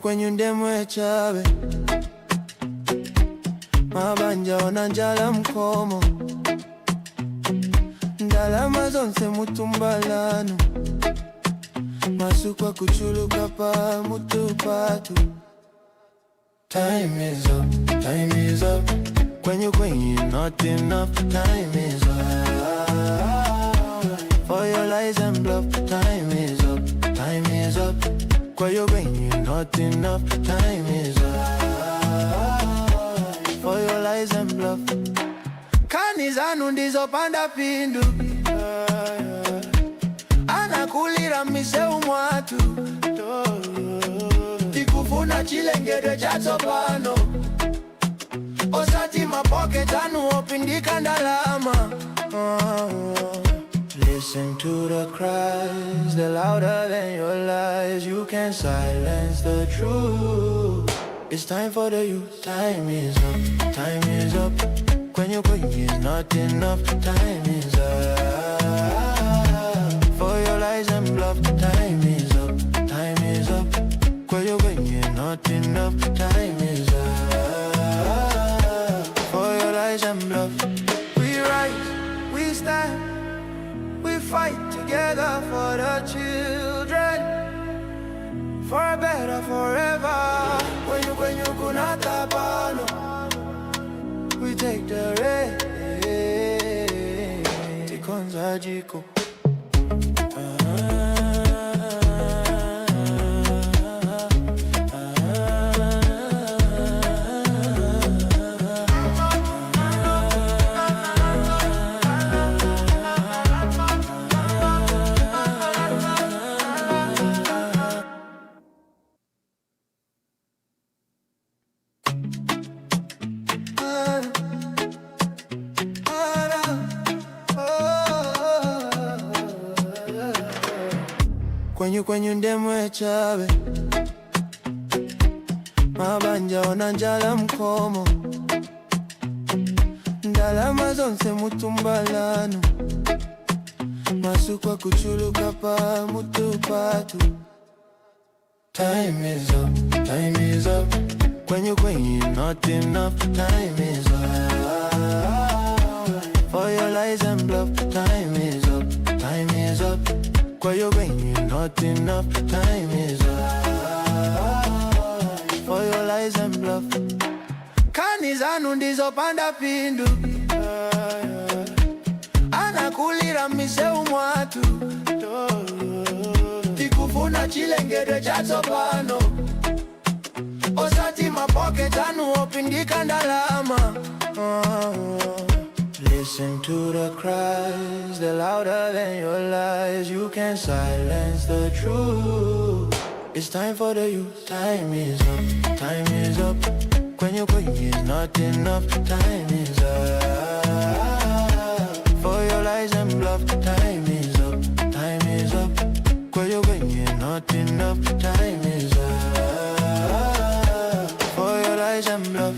kwenyu ndemwe chabe mabanja ona njala mkomo ndalama zonse mutumbalano masukwa kuchuluka pa mutupatu. Time is up, time is up. Kwenyu not enough. Time is up for your lies and bluff. Time is up, time is up. Kwenyu not enough. Time is up for your lies and bluff. Kani zanu ndizo panda pindu anakulira miseu mwatu tikufuna chilengedwe cha tsopano osati mapocket anu opindika ndalama. Listen to the cries, they're louder than your lies. You can't silence the truth. It's time for the youth. Time is up, time is up. Kwenyu is not enough. Time is up for your lies and bluff. Time is up, time is up. Kwenyu not enough. Time is up for your lies and bluff. We rise, we stand, we fight together for the children, for a better forever. Kwenyu kunata pano, we take the race. Tikonza jiko. Kwenyu ndemwe chabe mabanja ona njala mkomo ndalama zonse mutumbalano masukwa kuchuluka pa mutupatu. Time is up, time is up. Kwenyu not enough. Time is up for your lies and bluff. Time is up, time is up. Kwenyu not enough. Time is up for your lies and bluff. Kani zanu ndizo panda pindu anakulira miseu mwatu tikufuna chilengedwe cha tsopano osati mapocket anu opindika ndalama. Listen to the cries, they're louder than your lies. You can't silence the truth. It's time for the youth. Time is up, time is up. Kwenyu is not enough. Time is up for your lies and bluff. Time is up, time is up. Kwenyu not enough. Time is up for your lies and bluff.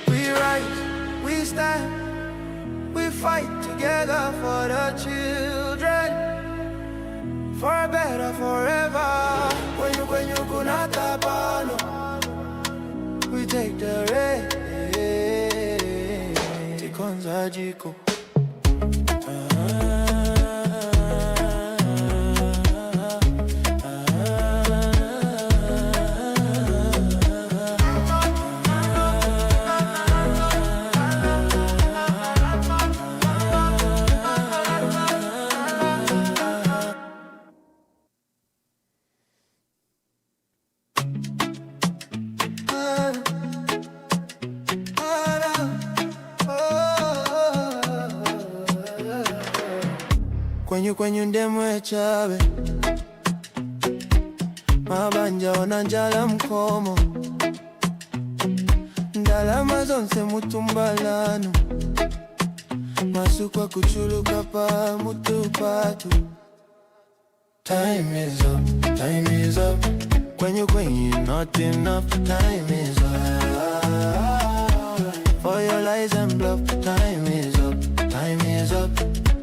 We rise, we stand, we fight together for the children, for a better forever. Kwenyu kunata pano, we take the race. Tikonza jiko. Kwenyu ndemwe chabe mabanja ona njala mkomo ndalama zonse mutumbalano masukwa kuchuluka pa mutupatu. Time is up, time is up. Kwenyu not enough. Time is up for your lies and bluff. Time is up, time is up.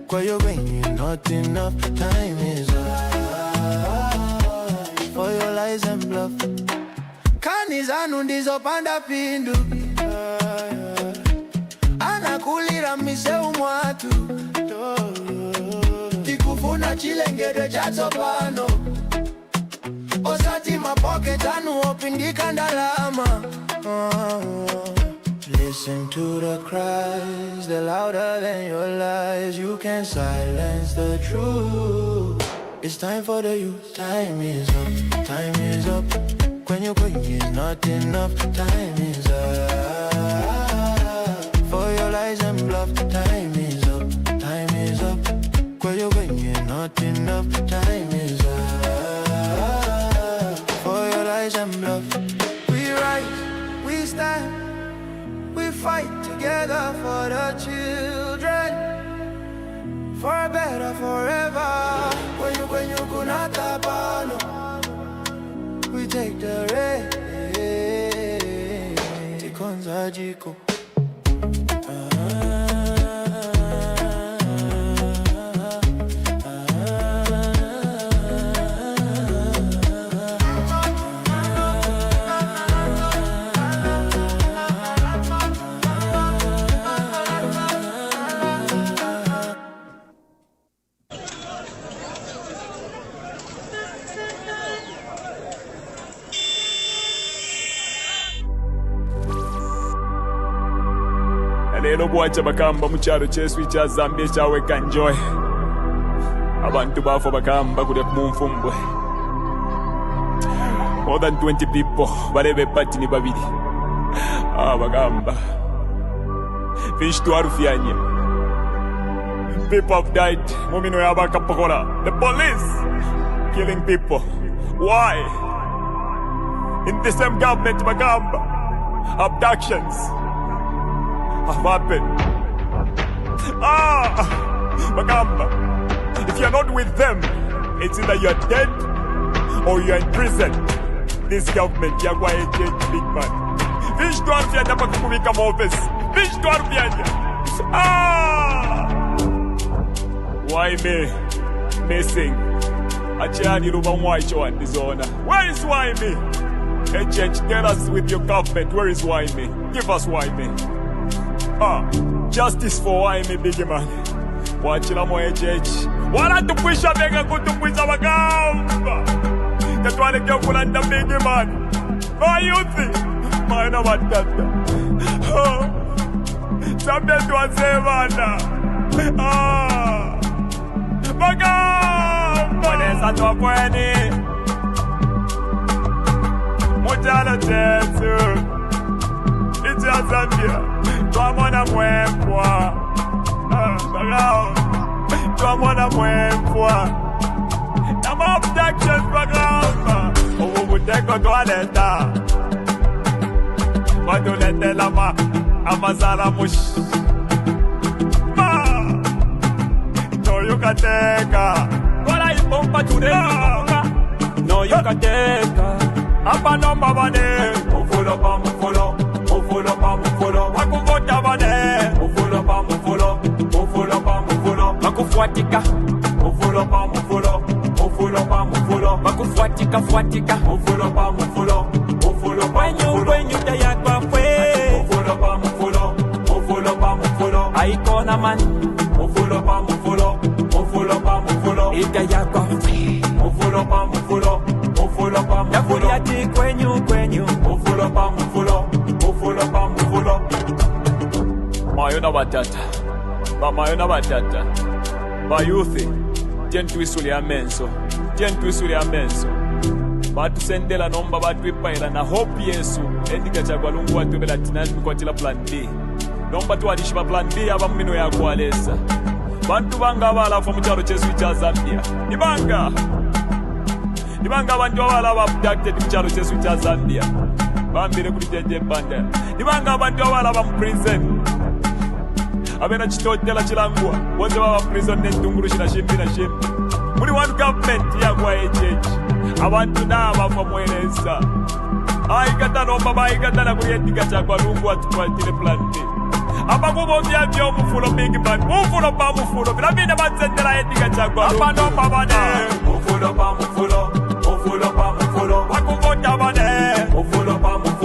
Kwenyu not enough. Time is up for your lies and bluff. imani zanu ndizo panda pindu. Anakulira miseu mwatu tikufuna chilengedwe cha tsopano. Osati mapoke tanu opindika ndalama. Listen to the cries, they're louder than your lies. You can't silence the truth. It's time for the youth. Time is up, time is up. When you're going is not enough. Time is up for your lies and bluff. Time is up, time is up. When you're going is not enough. Time is up for your lies and bluff. We rise, we stand, we fight together for the children, for a better forever. When you kunata pano, we take the rain. Tikonza jiko. Lero bwacha bakamba mu kyalo kyesu kya Zambia ekyaweka Njoy. Abantu bafa bakamba kule kumumfumbwe. More than 20 people balebe pati ni babiri. Bagamba fish to arufyanye. People have died. Mumino yabakapokola. The police killing people. Why? In the same government bagamba abductions have happened. Magamba, if you're not with them, it's either you're dead or you're in prison. This government, you're going to change big man. Fish to Arfianya Pakubika Mofis. Fish to Arfianya. Why me? Missing. Achani Rubamwaicho and Dishonor. Where is why me? Agent, tell us with your government, where is why me? Give us why me. Justice for why me, big man. Wachila mo HH. Wala tupwisha bega kutupwisha bagamba. Katwale kya kulanda big man. My youth. Maana watata. Sabia tuwasevana. Bagamba. Mwanesa tuwapweni. Mujala tetu. It's a Zambia. Twamona mwempwa. Twamona mwempwa. Nama abductions bagamba. Ubuteko twaleta. Watulete lama. Amazala mush. No you can take. Kola ipompa tureka. No you can take. Apa nomba bane. Mufulo pa mufulo. Mufulo pa mufulo. Wakuvota bane. Mufulo pa mufulo. Mufulo pa mufulo. Wakufuatika. Mufulo pa mufulo. Mufulo pa mufulo. Wakufuatika fuatika. Mufulo pa mufulo. Mufulo pa mufulo. When you die at Bafwe. Mufulo pa mufulo. Mufulo pa mufulo. Aikona man. Mufulo pa mufulo. Mufulo pa mufulo. Ika ya Bafwe. Mufulo pa mufulo. Mufulo pa mufulo. Yakuliati kwenyu. Mufulo pa mufulo. Mufulo pa mufulo. Mayona batata. Mayona batata. Bayuthi. Tentwisuli amenso. Tentwisuli amenso. Batusendela nomba batwipaila na hope Yesu. Endika chagwa lungu watubela tinani mkwatila plan B. Nomba tuwadishiba plan B abamino ya kualesa. Bantu banga abalafu mucharo chesu cha Zambia. Ibanga abantu abala abducted mucharo chesu cha Zambia. Bambire kuli jeje banda. Ibanga abantu abala ba prison. Abena chitotela chilangwa. Wonse baba prison netunguru shina shimbi na shimbi. Muri one government ya kwa HH. Abantu naba famweleza. Aikata nomba baikata na kuyetika chakwa lungu atukwatile plan B. Abakubo byabyo mufulo big man. Mufulo pa mufulo. Bilabine batsendela yetika chakwa. Apa nomba bane. Mufulo pa mufulo. Mufulo pa mufulo. Wakuvota bane. Mufulo pa mufulo.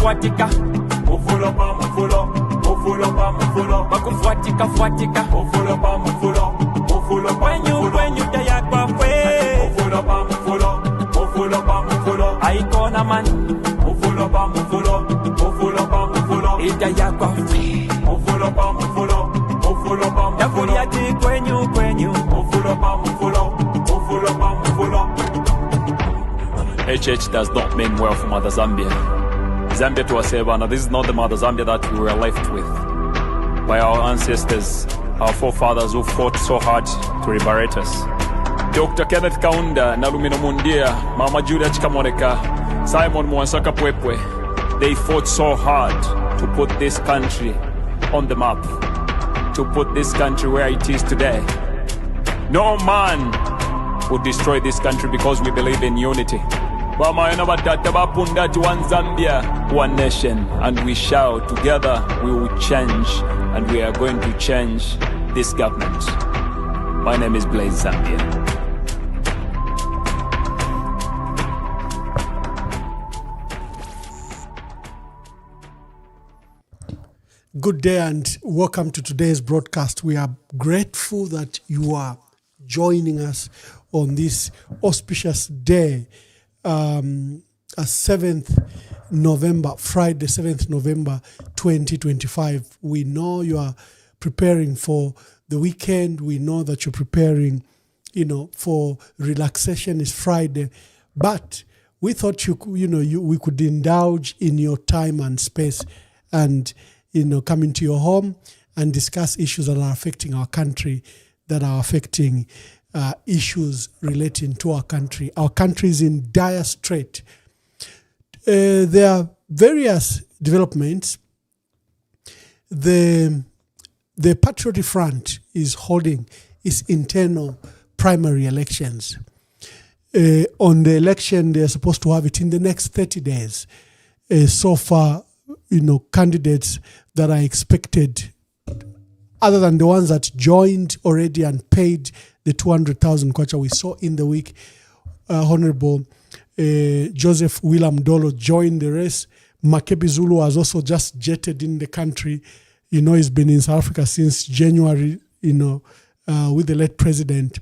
bakufuatika mufulo pa mufulo mufulo pa mufulo bakufuatika fuatika mufulo pa mufulo mufulo pa mufulo when you taya kwa kwe mufulo pa mufulo mufulo pa mufulo aikona man mufulo pa mufulo mufulo pa mufulo itaya kwa mufulo pa mufulo mufulo pa mufulo yafulia ti kwenyu mufulo pa mufulo mufulo pa mufulo. HH does not mean well for Mother Zambia. Zambia to Asebana, this is not the Mother Zambia that we were left with by our ancestors, our forefathers who fought so hard to liberate us. Dr. Kenneth Kaunda, Nalumino Mundia, Mama Julia Chikamoneka, Simon Mwansaka Pwepwe, they fought so hard to put this country on the map, to put this country where it is today. No man would destroy this country because we believe in unity. One Zambia, one nation, and we shout together we will change, and we are going to change this government. My name is Blaze Zambia. Good day and welcome to today's broadcast. We are grateful that you are joining us on this auspicious day, 7th November, Friday, 7th November 2025. We know you are preparing for the weekend. We know that you're preparing, for relaxation. It's Friday. But we thought we could indulge in your time and space and, come into your home and discuss issues that are affecting our country, that are affecting issues relating to our country. Our country is in dire strait. There are various developments. The Patriotic Front is holding its internal primary elections. On the election, they're supposed to have it in the next 30 days. So far, candidates that are expected, other than the ones that joined already and paid the 200,000 kwacha we saw in the week, Honorable Joseph William Dolo joined the race. Makebi Zulu has also just jetted in the country. He's been in South Africa since January, with the late president.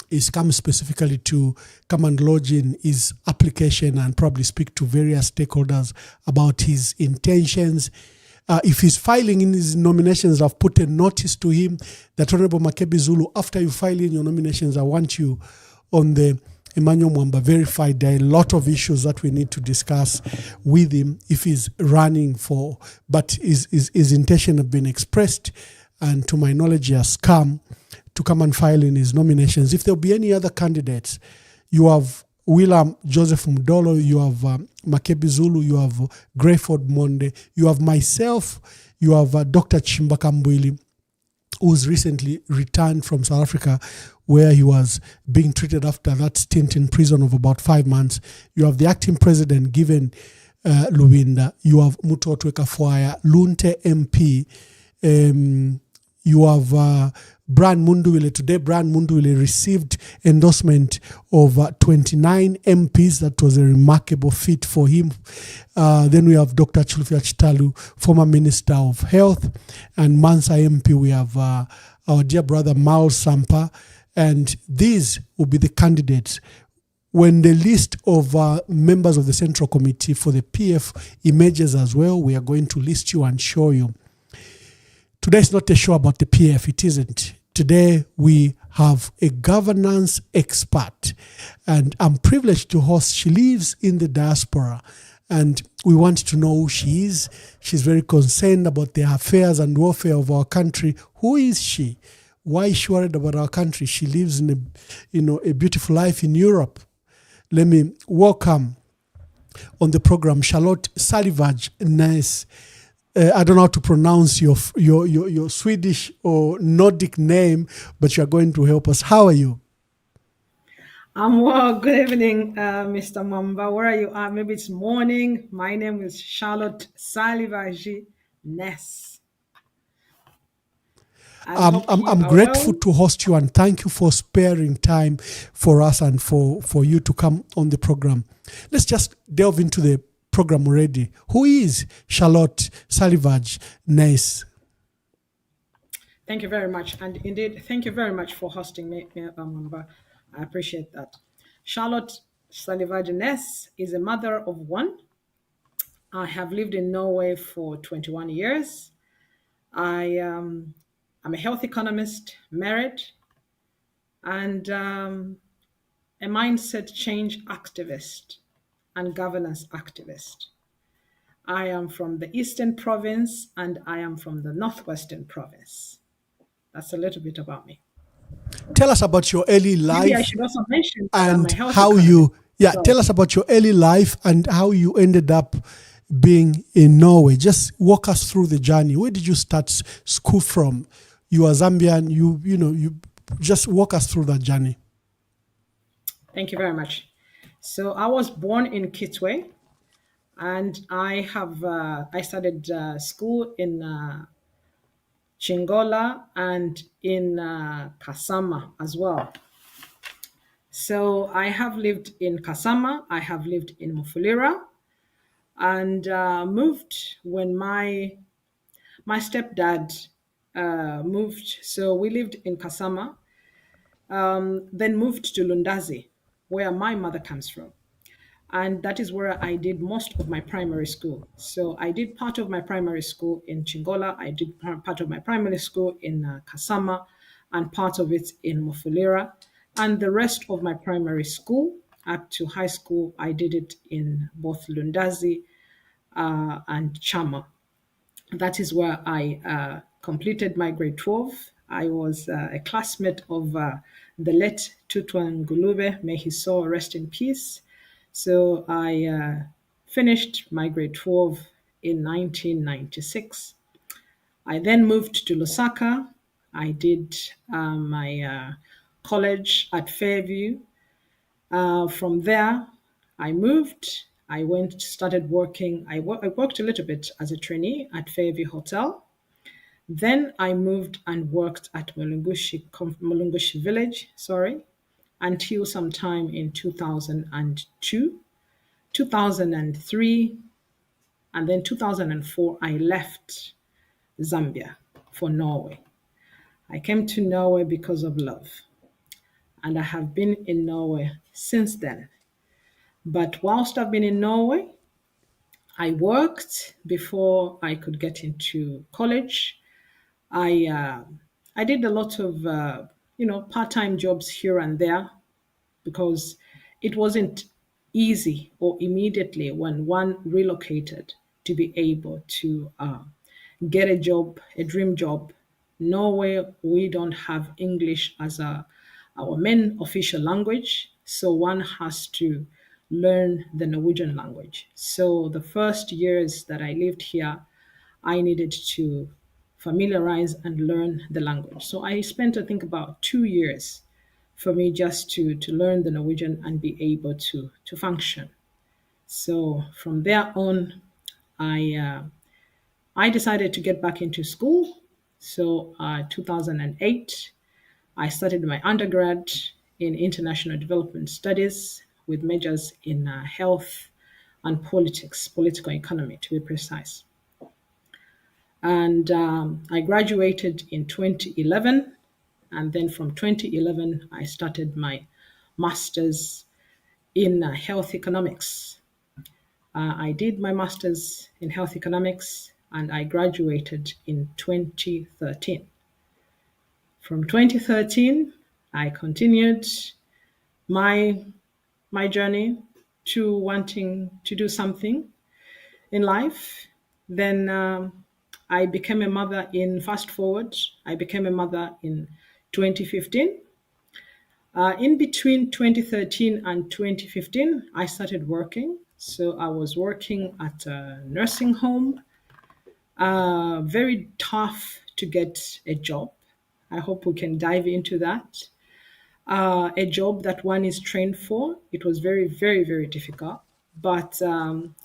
He's come specifically to come and lodge in his application and probably speak to various stakeholders about his intentions. If he's filing in his nominations, I've put a notice to him that Honorable Makebi Zulu, after you file in your nominations, I want you on the Emmanuel Mwamba Verified. There are a lot of issues that we need to discuss with him if he's running for, but his intention have been expressed, and to my knowledge, he has come to come and file in his nominations. If there'll be any other candidates, you have William Joseph Mdolo, you have Makebi Zulu, you have Grayford Monde, you have myself, you have Dr. Chimbaka Mbwili, who's recently returned from South Africa, where he was being treated after that stint in prison of about 5 months. You have the acting president, Given Lubinda. You have Mutotwe Kafwaya, Lunte MP. You have Brian Munduwile. Today, Brian Munduwile received endorsement of 29 MPs. That was a remarkable feat for him. Then we have Dr. Chilufya Chitalu, former Minister of Health, and Mansa MP. We have our dear brother Miles Sampa, and these will be the candidates. When the list of members of the Central Committee for the PF emerges as well, we are going to list you and show you. Today is not a show about the PF. It isn't. Today we have a governance expert, and I'm privileged to host. She lives in the diaspora, and we want to know who she is. She's very concerned about the affairs and welfare of our country. Who is she? Why is she worried about our country? She lives in a beautiful life in Europe. Let me welcome on the program Charlotte Salivage Ness. I don't know how to pronounce your Swedish or Nordic name, but you're going to help us. How are you? I'm well. Good evening, Mr. Mwamba. Where are you at? Maybe it's morning. My name is Charlotte Salivage Ness. I'm grateful to host you, and thank you for sparing time for us and for you to come on the program. Let's just delve into the program already. Who is Charlotte Salivage Ness? Thank you very much. And indeed, thank you very much for hosting me, Mwamba. I appreciate that. Charlotte Salivage Ness is a mother of one. I have lived in Norway for 21 years. I'm a health economist, married, and a mindset change activist and governance activist. I am from the Eastern Province and I am from the Northwestern Province. That's a little bit about me. Tell us about your early Maybe I life should also mention that I'm and a health how economist. tell us about your early life and how you ended up being in Norway. Just walk us through the journey. Where did you start school from? You are Zambian. You just walk us through that journey. Thank you very much. So I was born in Kitwe, and I started school in Chingola and in Kasama as well. So I have lived in Kasama, I have lived in Mufulira, and moved when my stepdad moved. So we lived in Kasama, then moved to Lundazi, where my mother comes from. And that is where I did most of my primary school. So I did part of my primary school in Chingola, I did part of my primary school in Kasama, and part of it in Mufulira. And the rest of my primary school up to high school, I did it in both Lundazi and Chama. That is where I completed my grade 12. I was a classmate of the late Tutwa Ngulube, may his soul rest in peace. So I finished my grade 12 in 1996. I then moved to Lusaka. I did my college at Fairview. From there, I moved. I started working. I worked a little bit as a trainee at Fairview Hotel. Then I moved and worked at Mulungushi Village, until sometime in 2002, 2003, and then 2004, I left Zambia for Norway. I came to Norway because of love, and I have been in Norway since then. But whilst I've been in Norway, I worked before I could get into college. I did a lot of part-time jobs here and there because it wasn't easy or immediately when one relocated to be able to get a job, a dream job. Norway, we don't have English as our main official language, so one has to learn the Norwegian language. So the first years that I lived here, I needed to familiarize and learn the language. So I spent, I think, about 2 years for me just to learn the Norwegian and be able to function. So from there on, I decided to get back into school. So 2008, I started my undergrad in international development studies with majors in health and politics, political economy to be precise. And I graduated in 2011. And then from 2011, I started my master's in health economics. I did my master's in health economics and I graduated in 2013. From 2013, I continued my journey to wanting to do something in life. Then I became a mother fast forward, I became a mother in 2015. In between 2013 and 2015, I started working. So I was working at a nursing home. Very tough to get a job. I hope we can dive into that. A job that one is trained for. It was very, very, very difficult. But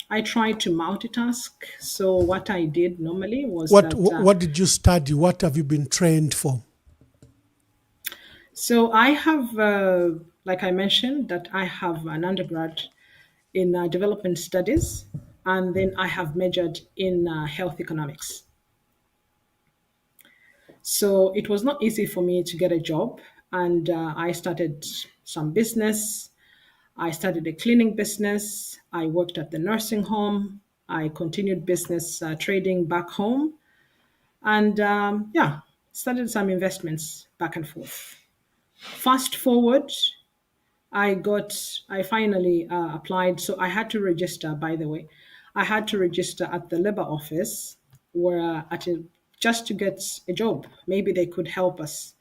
I tried to multitask. So what I did normally was what did you study? What have you been trained for? So I have, like I mentioned, that I have an undergrad in development studies. and then I have majored in health economics. So it was not easy for me to get a job, and I started some business. I started a cleaning business. I worked at the nursing home. I continued business trading back home, and yeah, started some investments back and forth. Fast forward, I finally applied. So I had to register, by the way. I had to register at the labor office where just to get a job. Maybe they could help us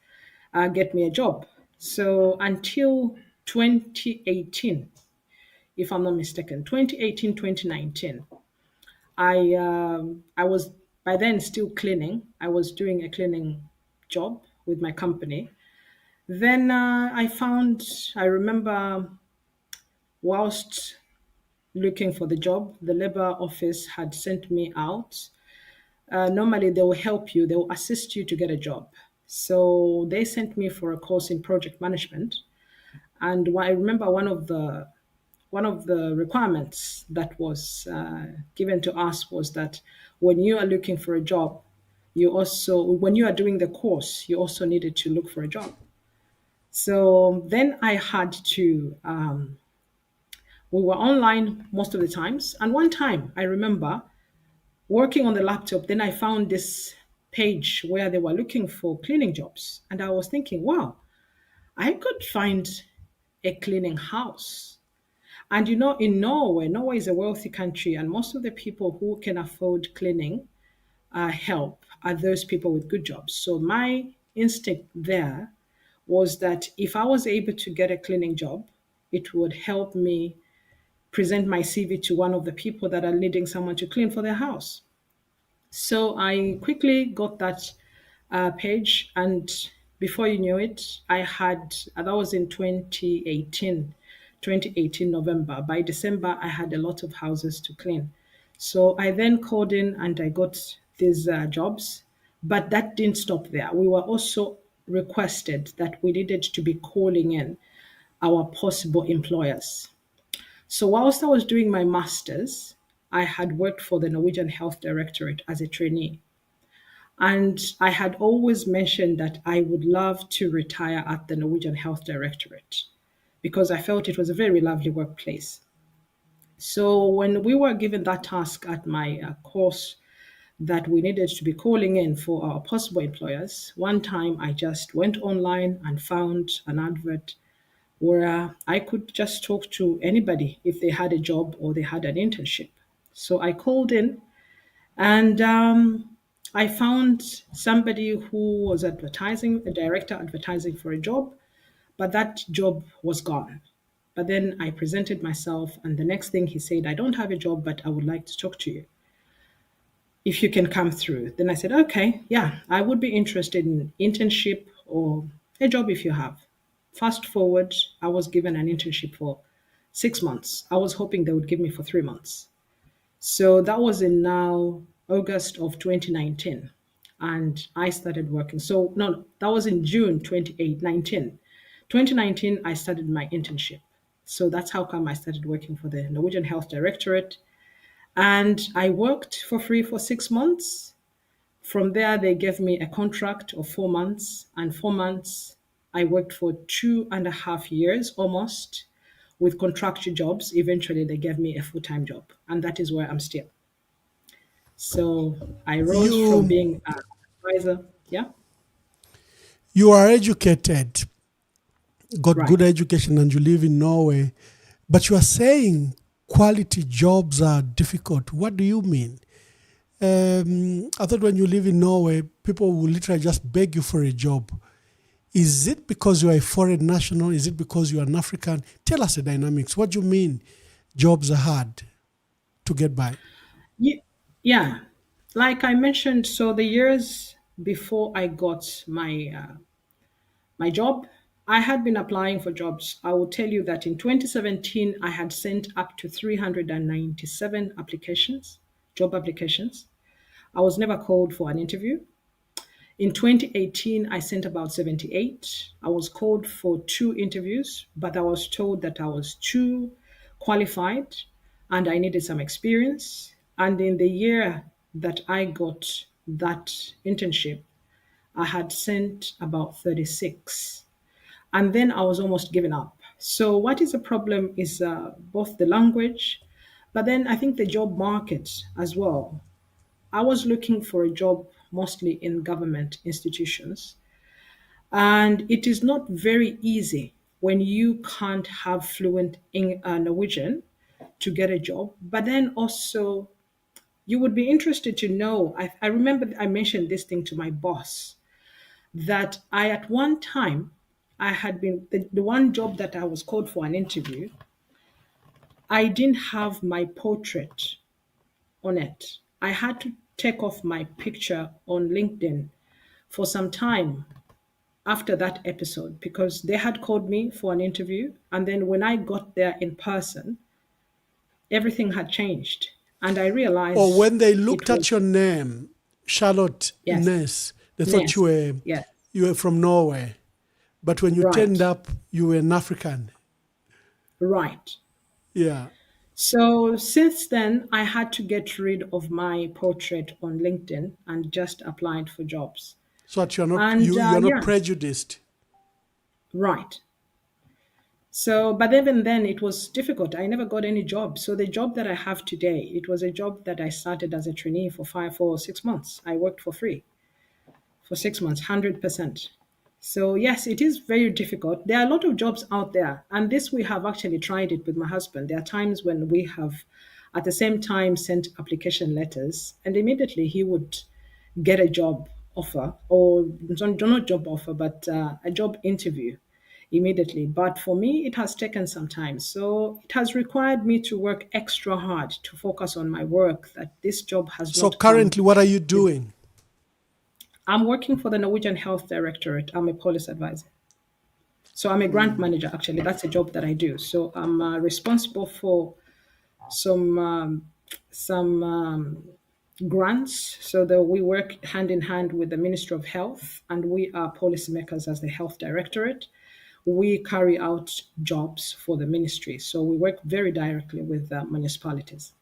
get me a job. So until 2018, if I'm not mistaken, 2018, 2019, I was by then still cleaning. I was doing a cleaning job with my company. Then I remember whilst looking for the job, the labor office had sent me out. Normally, they will help you, they will assist you to get a job. So they sent me for a course in project management. And I remember one of the requirements that was given to us was that when you are looking for a job, when you are doing the course, you also needed to look for a job. So then I had to we were online most of the times. And one time I remember working on the laptop, then I found this page where they were looking for cleaning jobs. And I was thinking, wow, I could find a cleaning house. And in Norway is a wealthy country, and most of the people who can afford cleaning help are those people with good jobs. So my instinct there was that if I was able to get a cleaning job, it would help me present my CV to one of the people that are needing someone to clean for their house. So I quickly got that page, and before you knew it, that was in 2018 November. By December, I had a lot of houses to clean. So I then called in and I got these jobs, but that didn't stop there. We were also requested that we needed to be calling in our possible employers. So whilst I was doing my master's, I had worked for the Norwegian Health Directorate as a trainee. And I had always mentioned that I would love to retire at the Norwegian Health Directorate because I felt it was a very lovely workplace. So when we were given that task at my course that we needed to be calling in for our possible employers, one time I just went online and found an advert where I could just talk to anybody if they had a job or they had an internship. So I called in, and I found somebody who was advertising, a director advertising for a job, but that job was gone. But then I presented myself, and the next thing he said, I don't have a job, but I would like to talk to you if you can come through. Then I said, okay, yeah, I would be interested in internship or a job if you have. Fast forward, I was given an internship for 6 months. I was hoping they would give me for 3 months. So that was in now August of 2019. And I started working. So, no, that was in June 2019. 2019, I started my internship. So that's how come I started working for the Norwegian Health Directorate. And I worked for free for 6 months. From there, they gave me a contract of 4 months, and 4 months I worked for 2.5 years almost with contractual jobs. Eventually, they gave me a full time job, and that is where I'm still. So I rose from You being an advisor. Yeah, you are educated, got right. good education, and you live in Norway, but you are saying quality jobs are difficult. What do you mean? I thought when you live in Norway, people will literally just beg you for a job. Is it because you are a foreign national? Is it because you are an African? Tell us the dynamics. What do you mean jobs are hard to get by? Yeah, like I mentioned, so the years before I got my job, I had been applying for jobs. I will tell you that in 2017, I had sent up to 397 applications, job applications. I was never called for an interview. In 2018, I sent about 78. I was called for 2 interviews, but I was told that I was too qualified and I needed some experience. And in the year that I got that internship, I had sent about 36. And then I was almost giving up. So, what is a problem is both the language, but then I think the job market as well. I was looking for a job mostly in government institutions, and it is not very easy when you can't have fluent Norwegian to get a job. But then also, you would be interested to know. I remember I mentioned this thing to my boss that I, at one time, I had been the one job that I was called for an interview. I didn't have my portrait on it. I had to take off my picture on LinkedIn for some time after that episode because they had called me for an interview. And then when I got there in person, everything had changed. And I Or realized when they it looked was, at your name, Charlotte yes, Ness, they thought yes, yes, you were from Norway. But when you turned right, up, you were an African. right. Yeah. So since then, I had to get rid of my portrait on LinkedIn and just applied for jobs. So that And you're not yeah, prejudiced. right. So, but even then, it was difficult. I never got any job. So the job that I have today, it was a job that I started as a trainee for 6 months. I worked for free for 6 months, 100%. So yes, it is very difficult. There are a lot of jobs out there, and this we have actually tried it with my husband. There are times when we have, at the same time, sent application letters, and immediately he would get a job offer, or not job offer, but a job interview immediately. But for me, it has taken some time. So it has required me to work extra hard to focus on my work. That this job has So not come. currently, what are you doing? I'm working for the Norwegian Health Directorate. I'm a policy advisor. So I'm a grant manager, actually. That's a job that I do. So I'm responsible for some grants, so that we work hand in hand with the Ministry of Health, and we are policymakers as the Health Directorate. We carry out jobs for the ministry, so we work very directly with municipalities.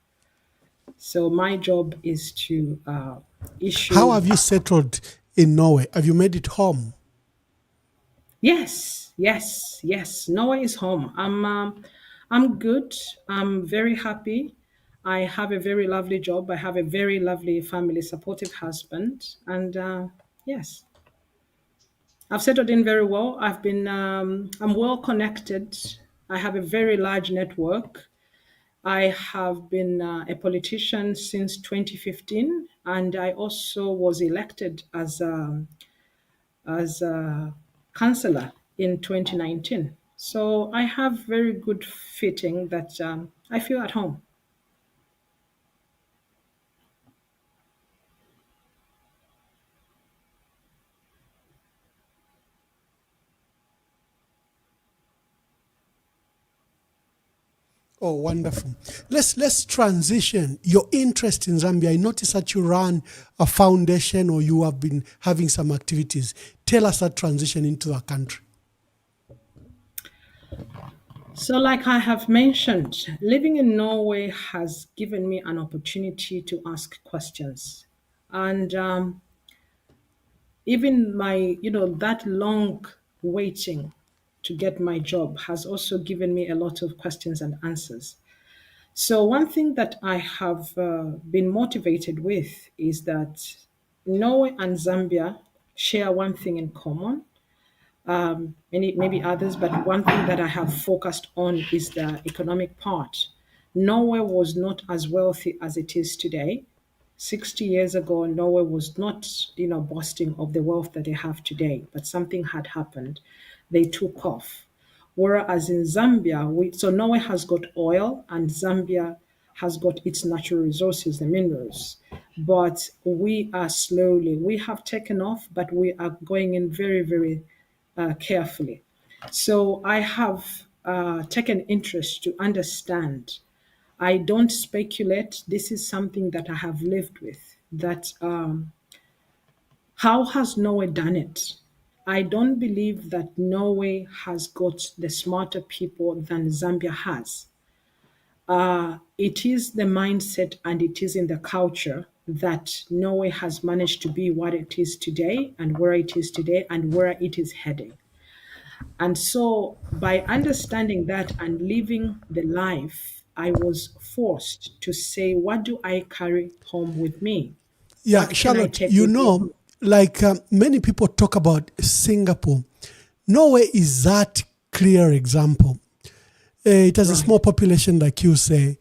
So my job is to How issue. have you settled in Norway? Have you made it home? Yes, yes, yes. Noah is home. I'm good. I'm very happy. I have a very lovely job. I have a very lovely family, supportive husband, and yes, I've settled in very well. I'm well connected. I have a very large network. I have been a politician since 2015, and I also was elected as a councillor in 2019. So I have very good fitting that I feel at home. Oh, wonderful. Let's transition. Your interest in Zambia. I noticed that you ran a foundation or you have been having some activities. Tell us that transition into the country. So, like I have mentioned, living in Norway has given me an opportunity to ask questions. And even that long waiting to get my job has also given me a lot of questions and answers. So, one thing that I have been motivated with is that Norway and Zambia share one thing in common, maybe others, but one thing that I have focused on is the economic part. Norway was not as wealthy as it is today. 60 years ago, Norway was not, boasting of the wealth that they have today, but something had happened. They took off. Whereas in Zambia, so Norway has got oil and Zambia has got its natural resources, the minerals. But we have taken off, but we are going in very, very carefully. So I have taken interest to understand. I don't speculate. This is something that I have lived with. That how has Norway done it? I don't believe that Norway has got the smarter people than Zambia has. It is the mindset and it is in the culture that Norway has managed to be what it is today and where it is today and where it is heading. And so, by understanding that and living the life, I was forced to say, what do I carry home with me? Yeah, What can I Charlotte, take with me? like many people talk about Singapore. Norway is that clear example. It has a Right. small population, like you say,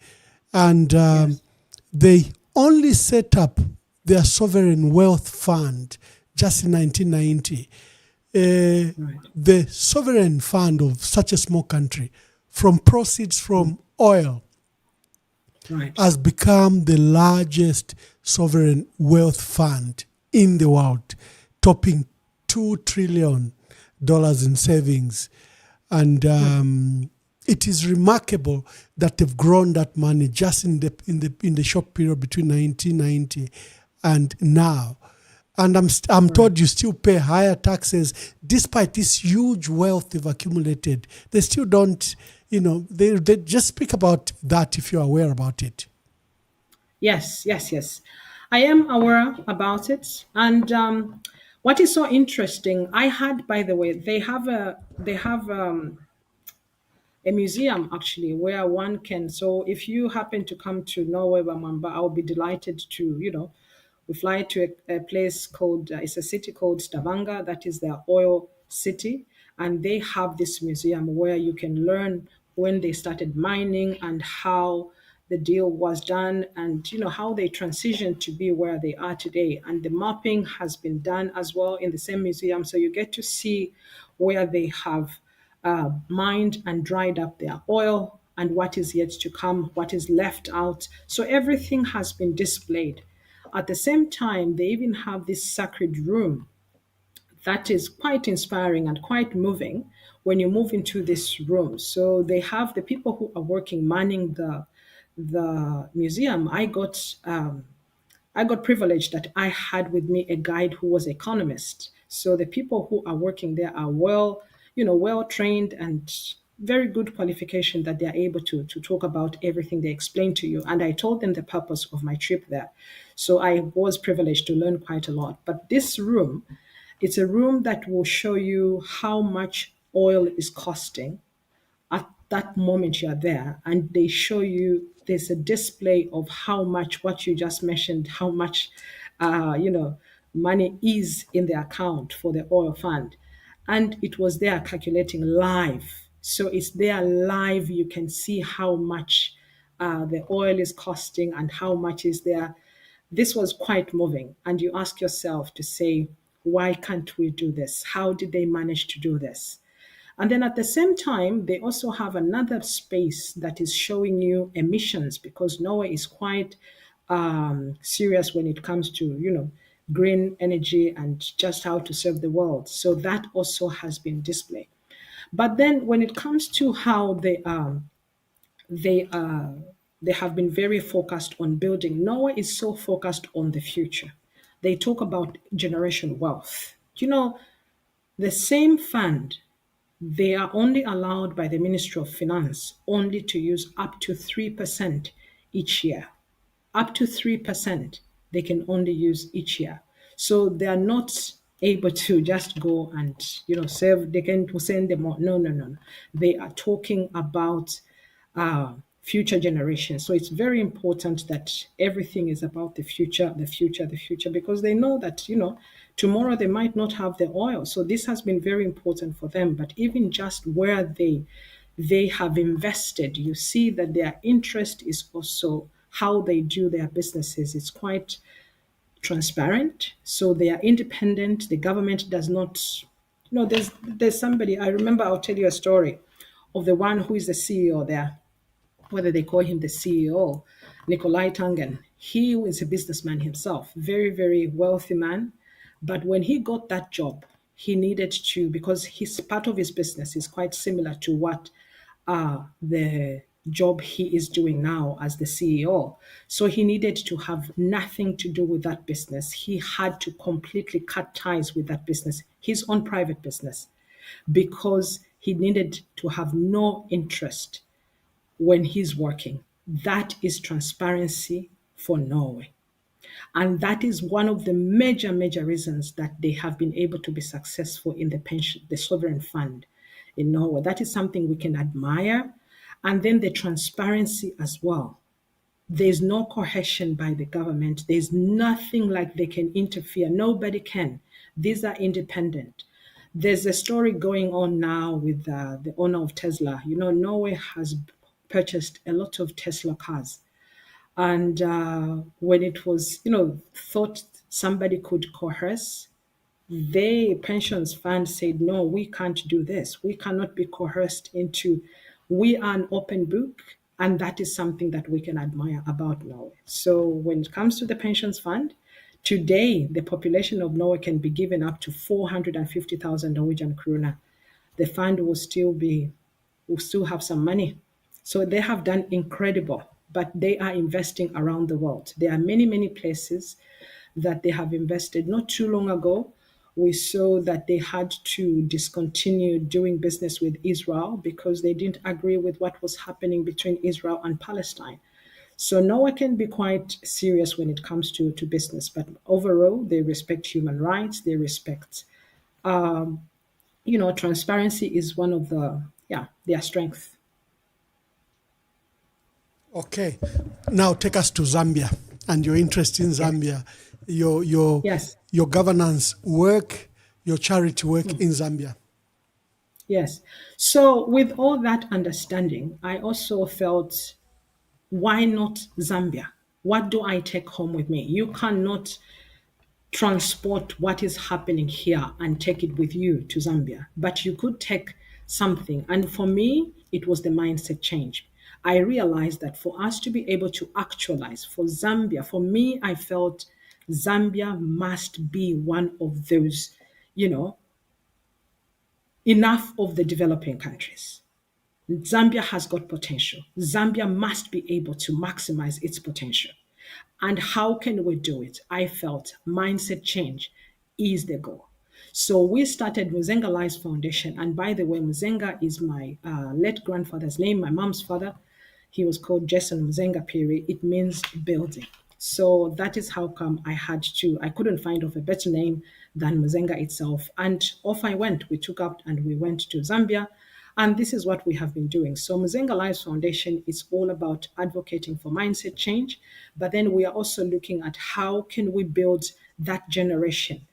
and Yes. they only set up their sovereign wealth fund just in 1990. Right. The sovereign fund of such a small country, from proceeds from oil, Right. has become the largest sovereign wealth fund in the world, topping $2 trillion in savings. And it is remarkable that they've grown that money just in the short period between 1990 and now. And I'm told you still pay higher taxes despite this huge wealth they've accumulated. They still don't, they just speak about that if you're aware about it. Yes, yes, yes. I am aware about it. And what is so interesting, I had, by the way, they have a museum actually where one can. So if you happen to come to Norway, Bamamba, I'll be delighted to, we fly to a place called, it's a city called Stavanger, that is their oil city. And they have this museum where you can learn when they started mining and how the deal was done and how they transitioned to be where they are today. And the mapping has been done as well in the same museum. So you get to see where they have mined and dried up their oil and what is yet to come, what is left out. So everything has been displayed. At the same time, they even have this sacred room that is quite inspiring and quite moving when you move into this room. So they have the people who are working manning the museum. I got privileged that I had with me a guide who was economist. So the people who are working there are well trained and very good qualification that they are able to talk about everything they explain to you. And I told them the purpose of my trip there. So I was privileged to learn quite a lot. But this room, it's a room that will show you how much oil is costing at that moment you're there, and they show you there's a display of how much what you just mentioned, how much money is in the account for the oil fund. And it was there calculating live. So it's there live. You can see how much the oil is costing and how much is there. This was quite moving. And you ask yourself to say, why can't we do this? How did they manage to do this? And then at the same time, they also have another space that is showing you emissions because Norway is quite serious when it comes to, green energy and just how to serve the world. So that also has been displayed. But then when it comes to how they uh, they have been very focused on building. Norway is so focused on the future. They talk about generation wealth. The same fund, they are only allowed by the Ministry of Finance only to use up to 3% each year. Up to 3% they can only use each year. So they are not able to just go and save. They can send them out. No, no, no, no. They are talking about future generations. So it's very important that everything is about the future, the future, the future, because they know that tomorrow they might not have the oil. So this has been very important for them. But even just where they have invested, you see that their interest is also how they do their businesses. It's quite transparent. So they are independent. The government does not, there's somebody, I remember, I'll tell you a story of the one who is the CEO there, whether they call him the CEO, Nikolai Tangen. He was a businessman himself, very, very wealthy man. But when he got that job, he needed to, because his part of his business is quite similar to what the job he is doing now as the CEO. So he needed to have nothing to do with that business. He had to completely cut ties with that business, his own private business, because he needed to have no interest when he's working. That is transparency for Norway. And that is one of the major, major reasons that they have been able to be successful in the pension, the sovereign fund in Norway. That is something we can admire. And then the transparency as well. There's no coercion by the government. There's nothing like they can interfere. Nobody can. These are independent. There's a story going on now with the owner of Tesla. Norway has purchased a lot of Tesla cars. And when it was, thought somebody could coerce, the pensions fund said, no, we can't do this. We cannot be coerced into, we are an open book. And that is something that we can admire about Norway. So when it comes to the pensions fund, today the population of Norway can be given up to 450,000 Norwegian kroner. The fund will still have some money. So they have done incredible, but they are investing around the world. There are many, many places that they have invested. Not too long ago, we saw that they had to discontinue doing business with Israel because they didn't agree with what was happening between Israel and Palestine. So Norway can be quite serious when it comes to business, but overall, they respect human rights. They respect, transparency is one of their strengths. Okay. Now take us to Zambia and your interest in Zambia, your Yes. your governance work, your charity work in Zambia. Yes. So with all that understanding, I also felt, why not Zambia? What do I take home with me? You cannot transport what is happening here and take it with you to Zambia, but you could take something. And for me, it was the mindset change. I realized that for us to be able to actualize for Zambia, for me, I felt Zambia must be one of those, enough of the developing countries. Zambia has got potential. Zambia must be able to maximize its potential. And how can we do it? I felt mindset change is the goal. So we started Muzenga Lives Foundation. And by the way, Muzenga is my late grandfather's name, my mom's father. He was called Jason Muzenga Piri. It means building. So that is how come I couldn't find of a better name than Muzenga itself. And off I went. We took up and we went to Zambia. And this is what we have been doing. So Muzenga Lives Foundation is all about advocating for mindset change, but then we are also looking at how can we build that generation.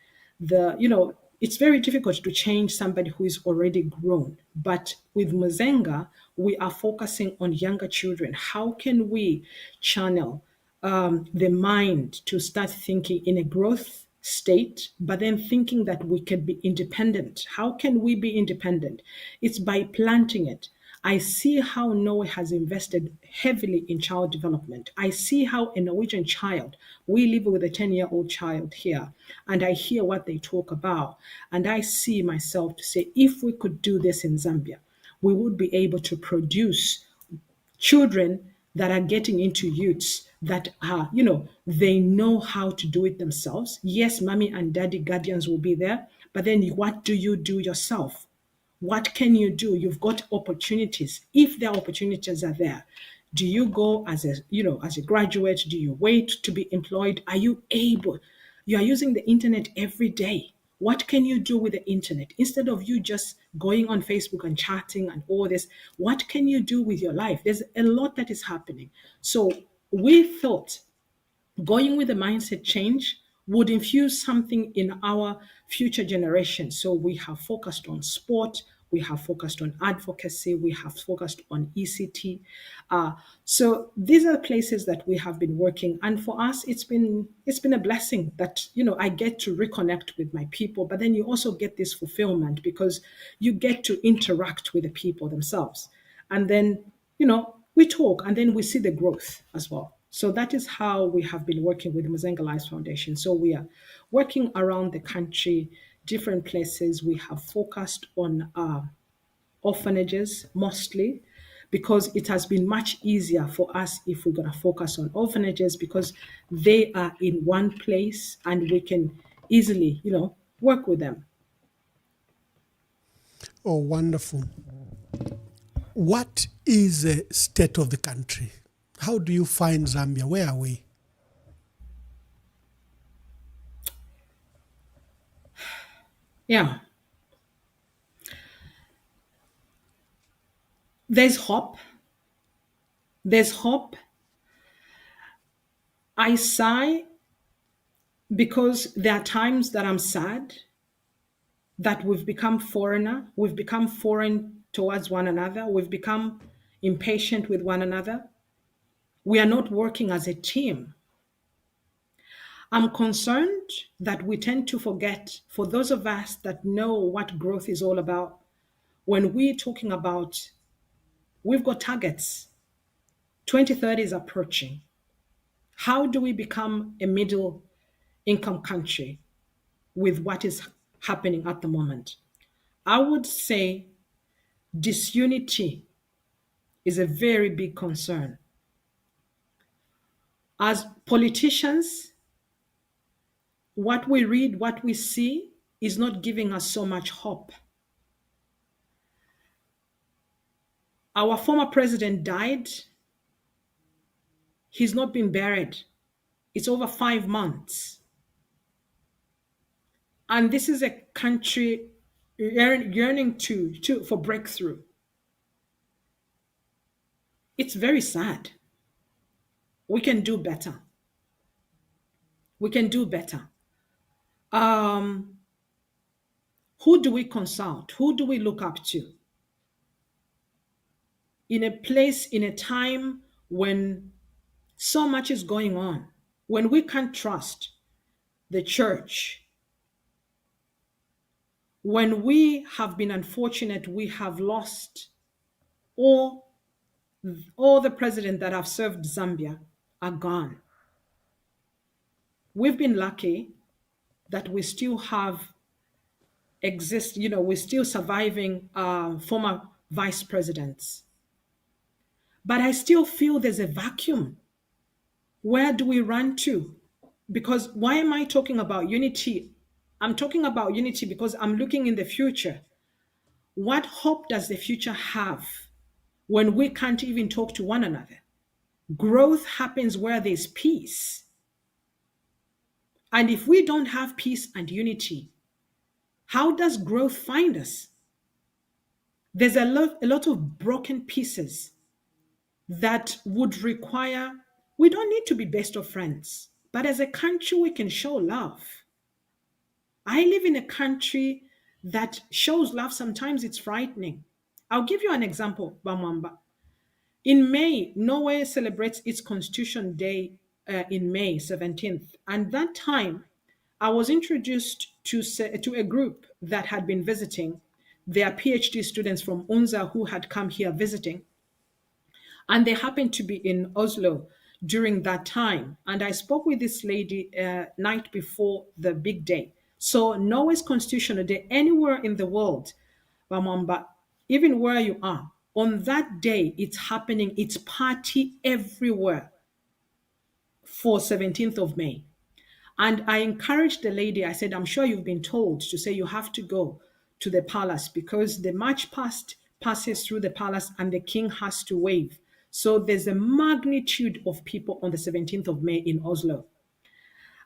It's very difficult to change somebody who is already grown, but with Muzenga, we are focusing on younger children. How can we channel the mind to start thinking in a growth state, but then thinking that we can be independent? How can we be independent? It's by planting it. I see how Norway has invested heavily in child development. I see how a Norwegian child, we live with a 10-year-old child here, and I hear what they talk about. And I see myself to say, if we could do this in Zambia, we would be able to produce children that are getting into youths that are, they know how to do it themselves. Yes, mommy and daddy guardians will be there, but then what do you do yourself? What can you do? You've got opportunities. If the opportunities are there, do you go as a graduate? Do you wait to be employed? Are you able? You are using the internet every day. What can you do with the internet? Instead of you just going on Facebook and chatting and all this, what can you do with your life? There's a lot that is happening. So we thought going with the mindset change would infuse something in our future generation. So we have focused on sport, we have focused on advocacy, we have focused on ECT. So these are places that we have been working, and for us, it's been a blessing that I get to reconnect with my people. But then you also get this fulfillment because you get to interact with the people themselves, and then we talk, and then we see the growth as well. So that is how we have been working with the Muzenga Lives Foundation. So we are working around the country, different places. We have focused on orphanages mostly because it has been much easier for us if we're going to focus on orphanages because they are in one place and we can easily, work with them. Oh, wonderful. What is the state of the country? how do you find Zambia? Where are we? Yeah. There's hope. There's hope. I sigh because there are times that I'm sad that we've become foreigner. We've become foreign towards one another. We've become impatient with one another. We are not working as a team. I'm concerned that we tend to forget, for those of us that know what growth is all about, when we're talking about, we've got targets. 2030 is approaching. How do we become a middle income country with what is happening at the moment? I would say disunity is a very big concern. As politicians, what we read, what we see is not giving us so much hope. Our former president died. He's not been buried. It's over 5 months. And this is a country yearning for breakthrough. It's very sad. We can do better. We can do better. Who do we consult? Who do we look up to? In a place, in a time when so much is going on, when we can't trust the church, when we have been unfortunate, we have lost all the presidents that have served Zambia are gone. We've been lucky that we still have we're still surviving former vice presidents. But I still feel there's a vacuum. Where do we run to? Because why am I talking about unity? I'm talking about unity because I'm looking in the future. What hope does the future have when we can't even talk to one another? Growth happens where there's peace. And if we don't have peace and unity, how does growth find us? There's a lot of broken pieces that would require, we don't need to be best of friends, but as a country, we can show love. I live in a country that shows love. Sometimes it's frightening. I'll give you an example, Bamwamba. In May, Norway celebrates its Constitution Day in May 17th. And that time, I was introduced to a group that had been visiting. Their PhD students from UNZA who had come here visiting. And they happened to be in Oslo during that time. And I spoke with this lady night before the big day. So Norway's Constitutional Day, anywhere in the world, Bamwamba, even where you are, on that day, it's happening. It's party everywhere for 17th of May. And I encouraged the lady, I said, I'm sure you've been told to say you have to go to the palace because the march past passes through the palace and the king has to wave. So there's a magnitude of people on the 17th of May in Oslo.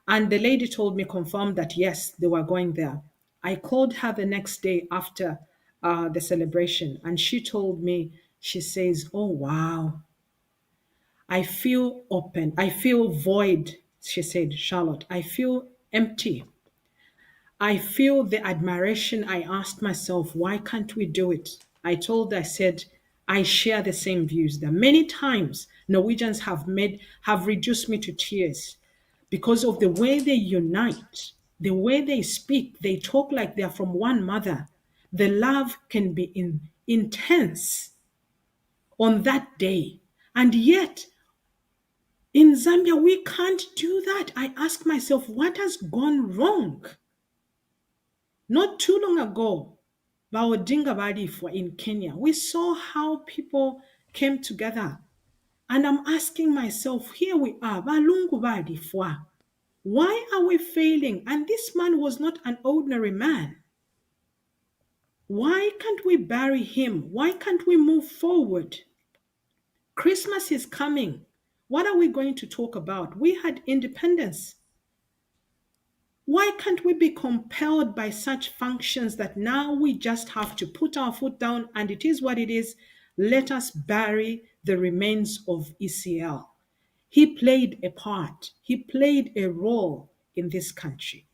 And the lady told me, confirmed that yes, they were going there. I called her the next day after the celebration, and she told me, she says, oh, wow, I feel open. I feel void, she said, Charlotte. I feel empty. I feel the admiration. I asked myself, why can't we do it? I told her, I said, I share the same views. There many times Norwegians have reduced me to tears because of the way they unite, the way they speak. They talk like they're from one mother. The love can be intense on that day. And yet, in Zambia, we can't do that. I ask myself, what has gone wrong? Not too long ago, Baodinga Badifwa in Kenya, we saw how people came together. And I'm asking myself, here we are, Balungu Badifwa. Why are we failing? And this man was not an ordinary man. Why can't we bury him? Why can't we move forward? Christmas is coming. What are we going to talk about? We had independence. Why can't we be compelled by such functions that now we just have to put our foot down and it is what it is? Let us bury the remains of ECL. He played a part, he played a role in this country.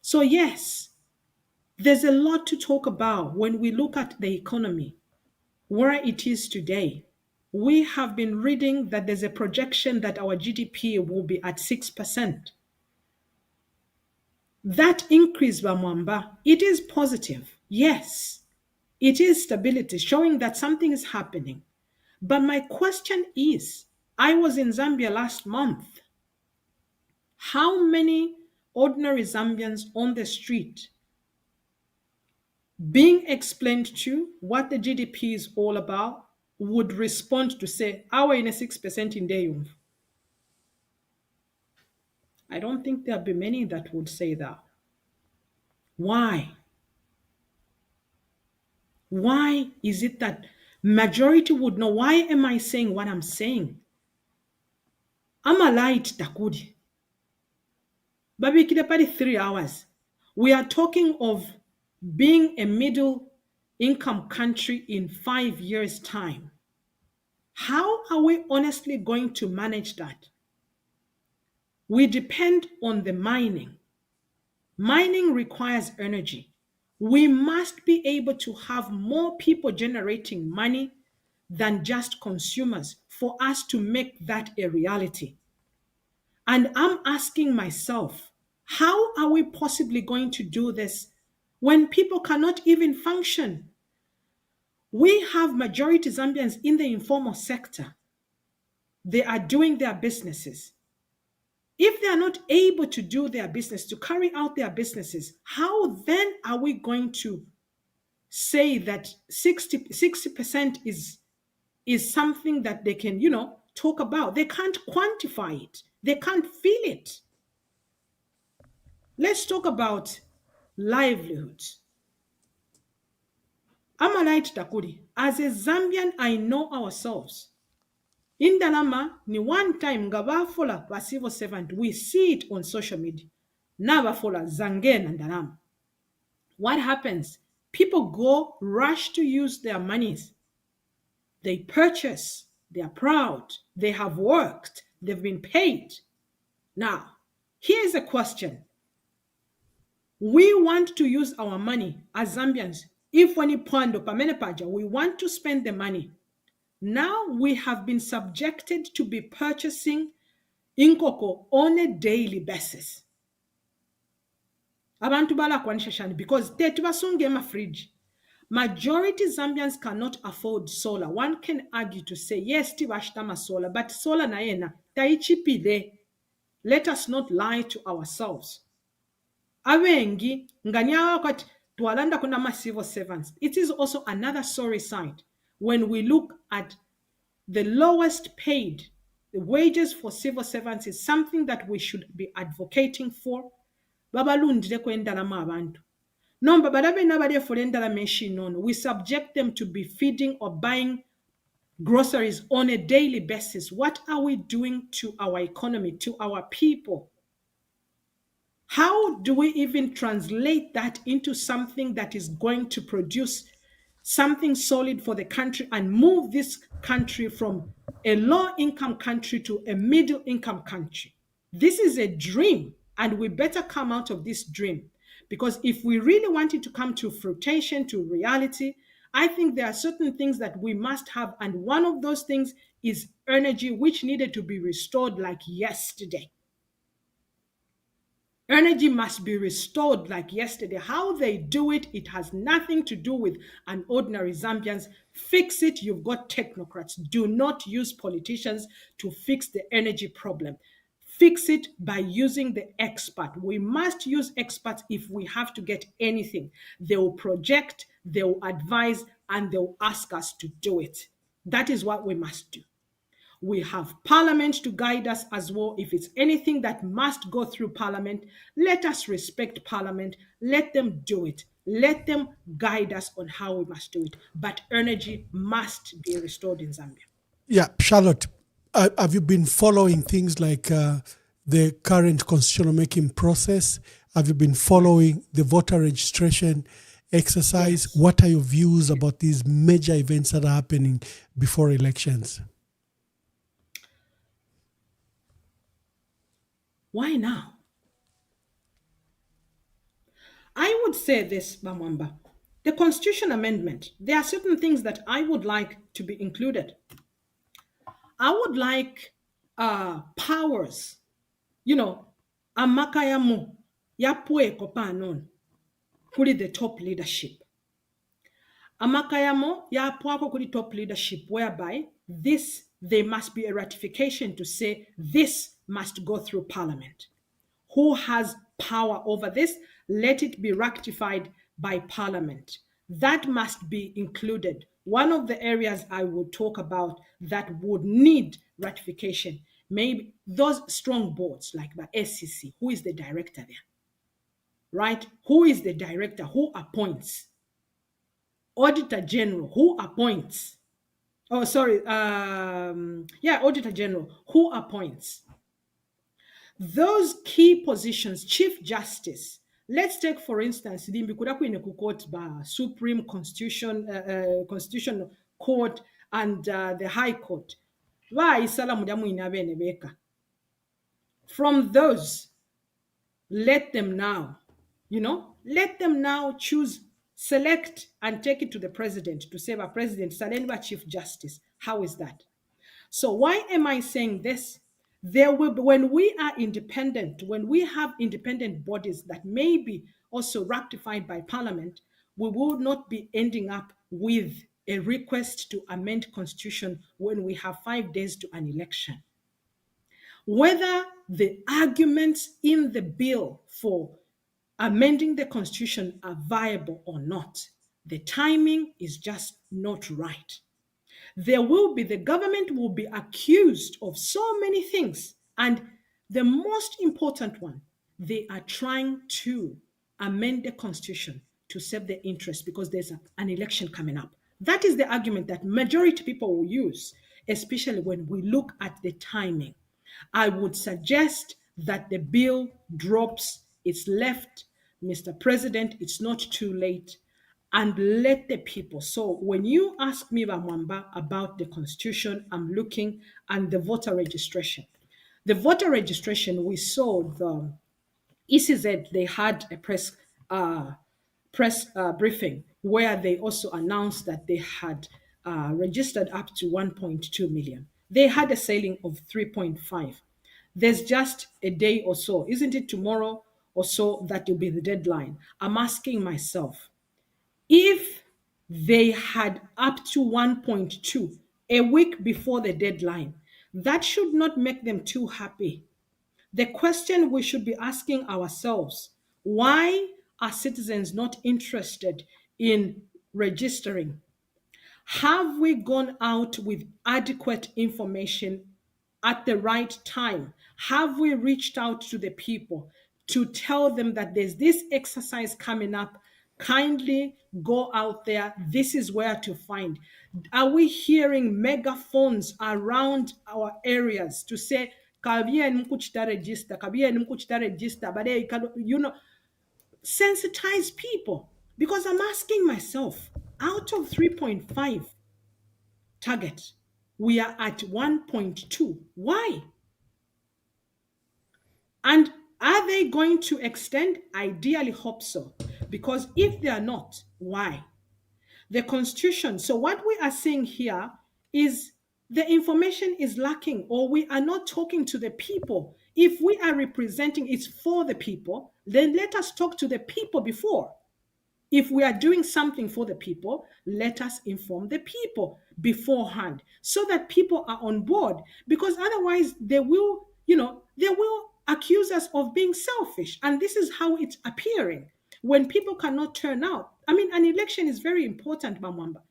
So, yes, there's a lot to talk about when we look at the economy, where it is today. We have been reading that there's a projection that our GDP will be at 6%. That increase, Mwamba, it is positive. Yes, it is stability, showing that something is happening. But my question is, I was in Zambia last month. How many ordinary Zambians on the street being explained to what the GDP is all about would respond to say, our in a 6% in Deyum? I don't think there'll be many that would say that. Why? Why is it that majority would know? Why am I saying what I'm saying? I'm a light takudi. Baby kidapadi 3 hours. We are talking of being a middle income country in 5 years' time. How are we honestly going to manage that? We depend on the mining. Mining requires energy. We must be able to have more people generating money than just consumers for us to make that a reality. And I'm asking myself, how are we possibly going to do this when people cannot even function? We have majority Zambians in the informal sector. They are doing their businesses. If they are not able to do their business, to carry out their businesses, how then are we going to say that 60% is something that they can, talk about? They can't quantify it. They can't feel it. Let's talk about livelihoods. Amalite Takuri, as a Zambian, I know ourselves. In Dalama, ni one time ngabafola ba civil servant, we see it on social media. Nabafola Zangen and Dalama. What happens? People rush to use their monies. They purchase, they are proud, they have worked, they've been paid. Now, here's a question. We want to use our money as Zambians. If we want to spend the money. Now we have been subjected to be purchasing inkoko on a daily basis. Abantu balakwanishashani because tetubasungema fridge. Majority Zambians cannot afford solar. One can argue to say, yes, tibashtama solar, but solar naena taichipide. Let us not lie to ourselves. Awengi nganyawa kwati tualanda kuna civil servants. It is also another sorry side when we look at the lowest paid. The wages for civil servants is something that we should be advocating for. Babalundile kwendalama abantu. Nomba balabe nabade for endala machine on. We subject them to be feeding or buying groceries on a daily basis. What are we doing to our economy, to our people? How do we even translate that into something that is going to produce something solid for the country and move this country from a low-income country to a middle-income country? This is a dream, and we better come out of this dream. Because if we really want it to come to fruition, to reality, I think there are certain things that we must have. And one of those things is energy, which needed to be restored like yesterday. Energy must be restored like yesterday. How they do it, it has nothing to do with an ordinary Zambians. Fix it, you've got technocrats. Do not use politicians to fix the energy problem. Fix it by using the expert. We must use experts if we have to get anything. They will project, they will advise, and they will ask us to do it. That is what we must do. We have Parliament to guide us as well. If it's anything that must go through Parliament, let us respect Parliament. Let them do it. Let them guide us on how we must do it. But energy must be restored in Zambia. Yeah, Charlotte, have you been following things like the current constitutional making process? Have you been following the voter registration exercise? Yes. What are your views about these major events that are happening before elections? Why now? I would say this, Mwamba. The Constitution Amendment, there are certain things that I would like to be included. I would like powers, amakayamu yapwe kopanon, kuli the top leadership. Amakayamo yapwako kuli top leadership, whereby there must be a ratification to say this must go through Parliament. Who has power over this? Let it be ratified by Parliament. That must be included. One of the areas I would talk about that would need ratification, maybe those strong boards like the SCC. Who is the director there? Right? Who is the director? Who appoints? Auditor General. Who appoints? Oh, sorry. Auditor General. Who appoints? Those key positions, Chief Justice. Let's take, for instance, the court by Supreme Constitutional Court and the High Court. From those, let them now choose, select, and take it to the president to say, President, Salenba Chief Justice. How is that? So why am I saying this? There will be, when we are independent, when we have independent bodies that may be also ratified by Parliament, we will not be ending up with a request to amend Constitution when we have 5 days to an election. Whether the arguments in the bill for amending the Constitution are viable or not, the timing is just not right. The government will be accused of so many things. And the most important one, they are trying to amend the Constitution to serve their interests because there's an election coming up. That is the argument that majority people will use, especially when we look at the timing. I would suggest that the bill drops. It's left, Mr. President, it's not too late, and let the people. So when you ask me, Mwamba, about the Constitution, I'm looking at the voter registration. The voter registration, we saw the ECZ, they had a press briefing where they also announced that they had registered up to 1.2 million. They had a ceiling of 3.5. There's just a day or so, isn't it tomorrow or so, that will be the deadline? I'm asking myself, if they had up to 1.2 a week before the deadline, that should not make them too happy. The question we should be asking ourselves, why are citizens not interested in registering? Have we gone out with adequate information at the right time? Have we reached out to the people to tell them that there's this exercise coming up? Kindly go out there. This is where to find. Are we hearing megaphones around our areas to say, register, register, but sensitize people? Because I'm asking myself, out of 3.5 target, we are at 1.2. Why? And are they going to extend? Ideally hope so. Because if they are not, why? The Constitution. So what we are seeing here is the information is lacking, or we are not talking to the people. If we are representing it's for the people, then let us talk to the people before. If we are doing something for the people, let us inform the people beforehand so that people are on board, because otherwise they will accuse us of being selfish. And this is how it's appearing when people cannot turn out. I mean, an election is very important, Mwamba.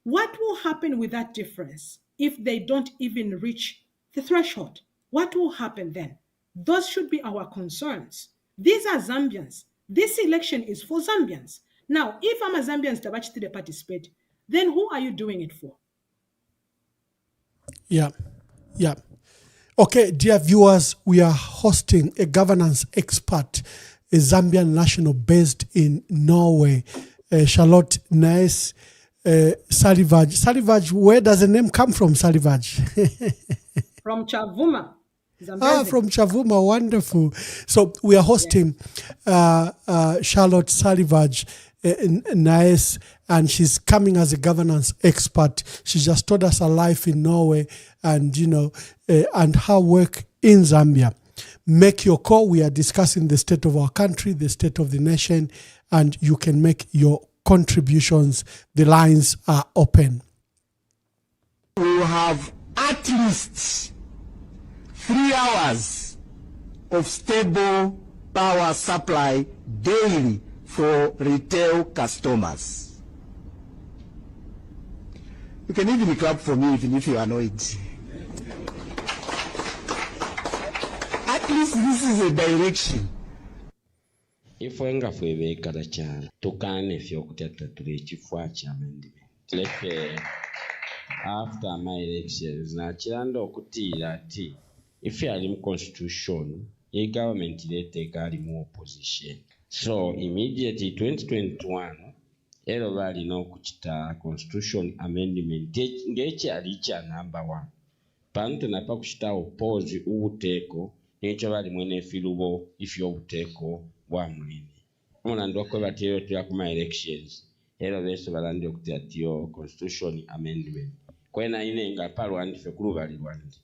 What will happen with that difference if they don't even reach the threshold? What will happen then? Those should be our concerns. These are Zambians. This election is for Zambians. Now, if I'm a Zambian to participate, then who are you doing it for? Yeah, yeah. Okay, dear viewers, we are hosting a governance expert, a Zambian national based in Norway, Charlotte Nice Salivage. Salivage, where does the name come from, Salivage? From Chavuma, Zambezi. From Chavuma, wonderful. So we are hosting Charlotte Salivage Nice, and she's coming as a governance expert. She just told us her life in Norway and, and her work in Zambia. Make your call. We are discussing the state of our country, the state of the nation, and you can make your contributions. The lines are open. We will have at least 3 hours of stable power supply daily for retail customers. You can even clap for me even if you are annoyed. At least this is a direction. Ifwe nga fwe beekala kyalo tukaana efyo okutyatatula ekifo kya amendment leke after my elections nakiranda okutiira ati ife ali mu constitution ye government ireteeka ali mu opposition so immediately 2021 ero balina okukita constitution amendment ng'ekyali kya number 1 pantu napa kushita oppose ubuteeko n'ekyo balimu n'efirubo ifyo obuteeko bwa mulini omulandu okwebatiro tuya kuma elections ero beso balandi okutya tiyo constitution amendment kwena inenga parwandi fe kulubali lwandi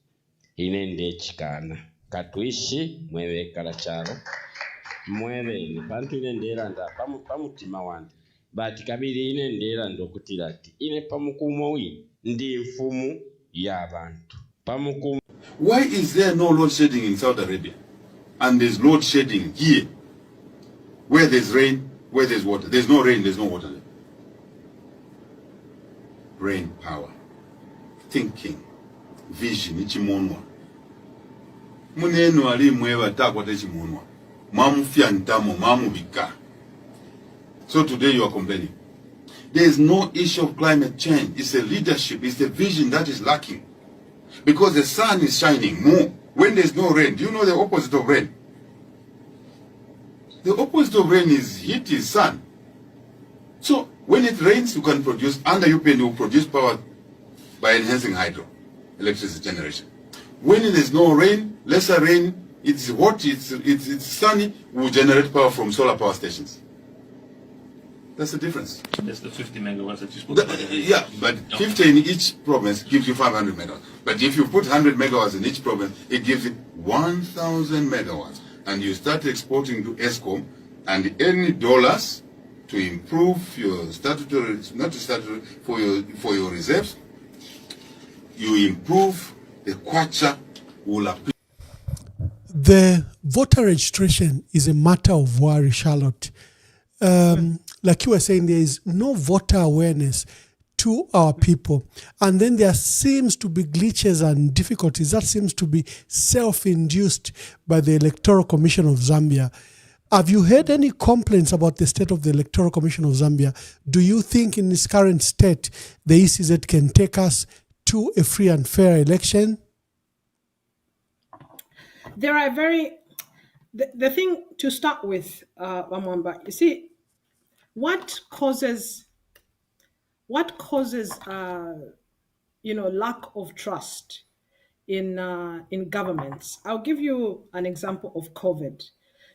inende ekikaana katuishi mwebekala kyalo mwebene pantu inendeera nda pamutima wandi bati kabiri inendeera ndokutira ati ine pamukumo wi ndi mfumu y'abantu pamukumo. Why is there no load shedding in Saudi Arabia and there's load shedding here? Where there's rain, where there's water. There's no rain, there's no water there. Brain power, thinking, vision, ichimonwa. Munenu ali mweba takwata ichimonwa. Mamu fiantamo, mamu bika. So today you are complaining. There is no issue of climate change. It's a leadership, it's the vision that is lacking. Because the sun is shining more when there's no rain. Do you know the opposite of rain? The opposite of rain is heat, is sun. So when it rains, you can produce, under UPN you produce power by enhancing hydro, electricity generation. When there's no rain, lesser rain, it's hot, it's sunny, we will generate power from solar power stations. That's the difference. That's the 50 megawatts that you spoke about. Yeah, but 50 in each province gives you 500 megawatts. But if you put 100 megawatts in each province, it gives you 1,000 megawatts. And you start exporting to ESCOM, and any dollars to improve your statutory, not to statutory, for your reserves, you improve the kwacha will appear. The voter registration is a matter of worry, Charlotte. Like you were saying, there is no voter awareness to our people. And then there seems to be glitches and difficulties that seems to be self-induced by the Electoral Commission of Zambia. Have you heard any complaints about the state of the Electoral Commission of Zambia? Do you think in this current state, the ECZ can take us to a free and fair election? There are the thing to start with, Mwamba, you see, what causes lack of trust in governments? I'll give you an example of COVID.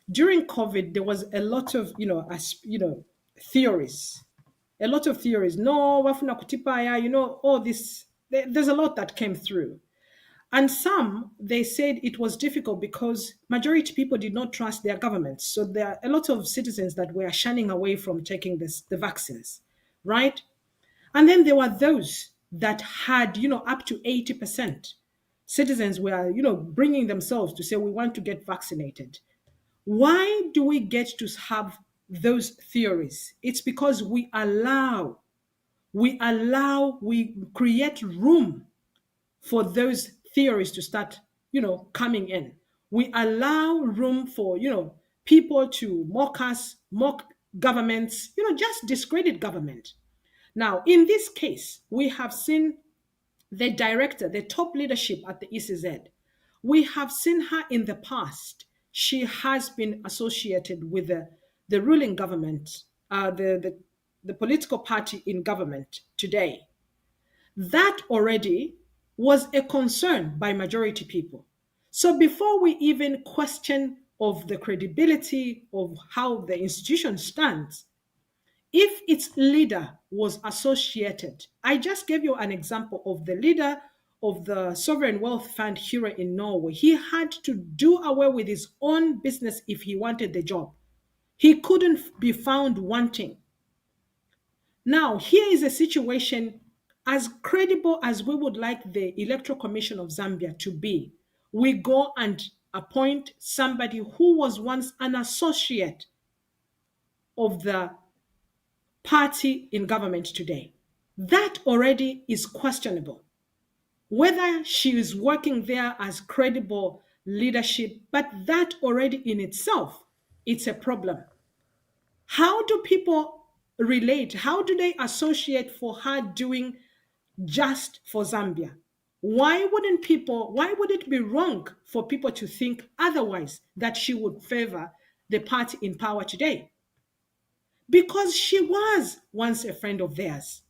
During COVID, there was a lot of theories, No, wafuna kutipaya, all this. There's a lot that came through. And some, they said it was difficult because majority people did not trust their governments. So there are a lot of citizens that were shunning away from taking the vaccines, right? And then there were those that had, up to 80%. Citizens were, bringing themselves to say, we want to get vaccinated. Why do we get to have those theories? It's because we create room for those theories to start, coming in. We allow room for, people to mock us, mock governments, just discredit government. Now, in this case, we have seen the director, the top leadership at the ECZ, We have seen her in the past. She has been associated with the ruling government, the political party in government today. That already was a concern by majority people. So before we even question of the credibility of how the institution stands, if its leader was associated, I just gave you an example of the leader of the sovereign wealth fund here in Norway. He had to do away with his own business if he wanted the job. He couldn't be found wanting. Now, here is a situation as credible as we would like the Electoral Commission of Zambia to be. We go and appoint somebody who was once an associate of the party in government today. That already is questionable. Whether she is working there as credible leadership, but that already in itself, it's a problem. How do people relate? How do they associate for her doing just for Zambia? Why would it be wrong for people to think otherwise, that she would favor the party in power today? Because she was once a friend of theirs.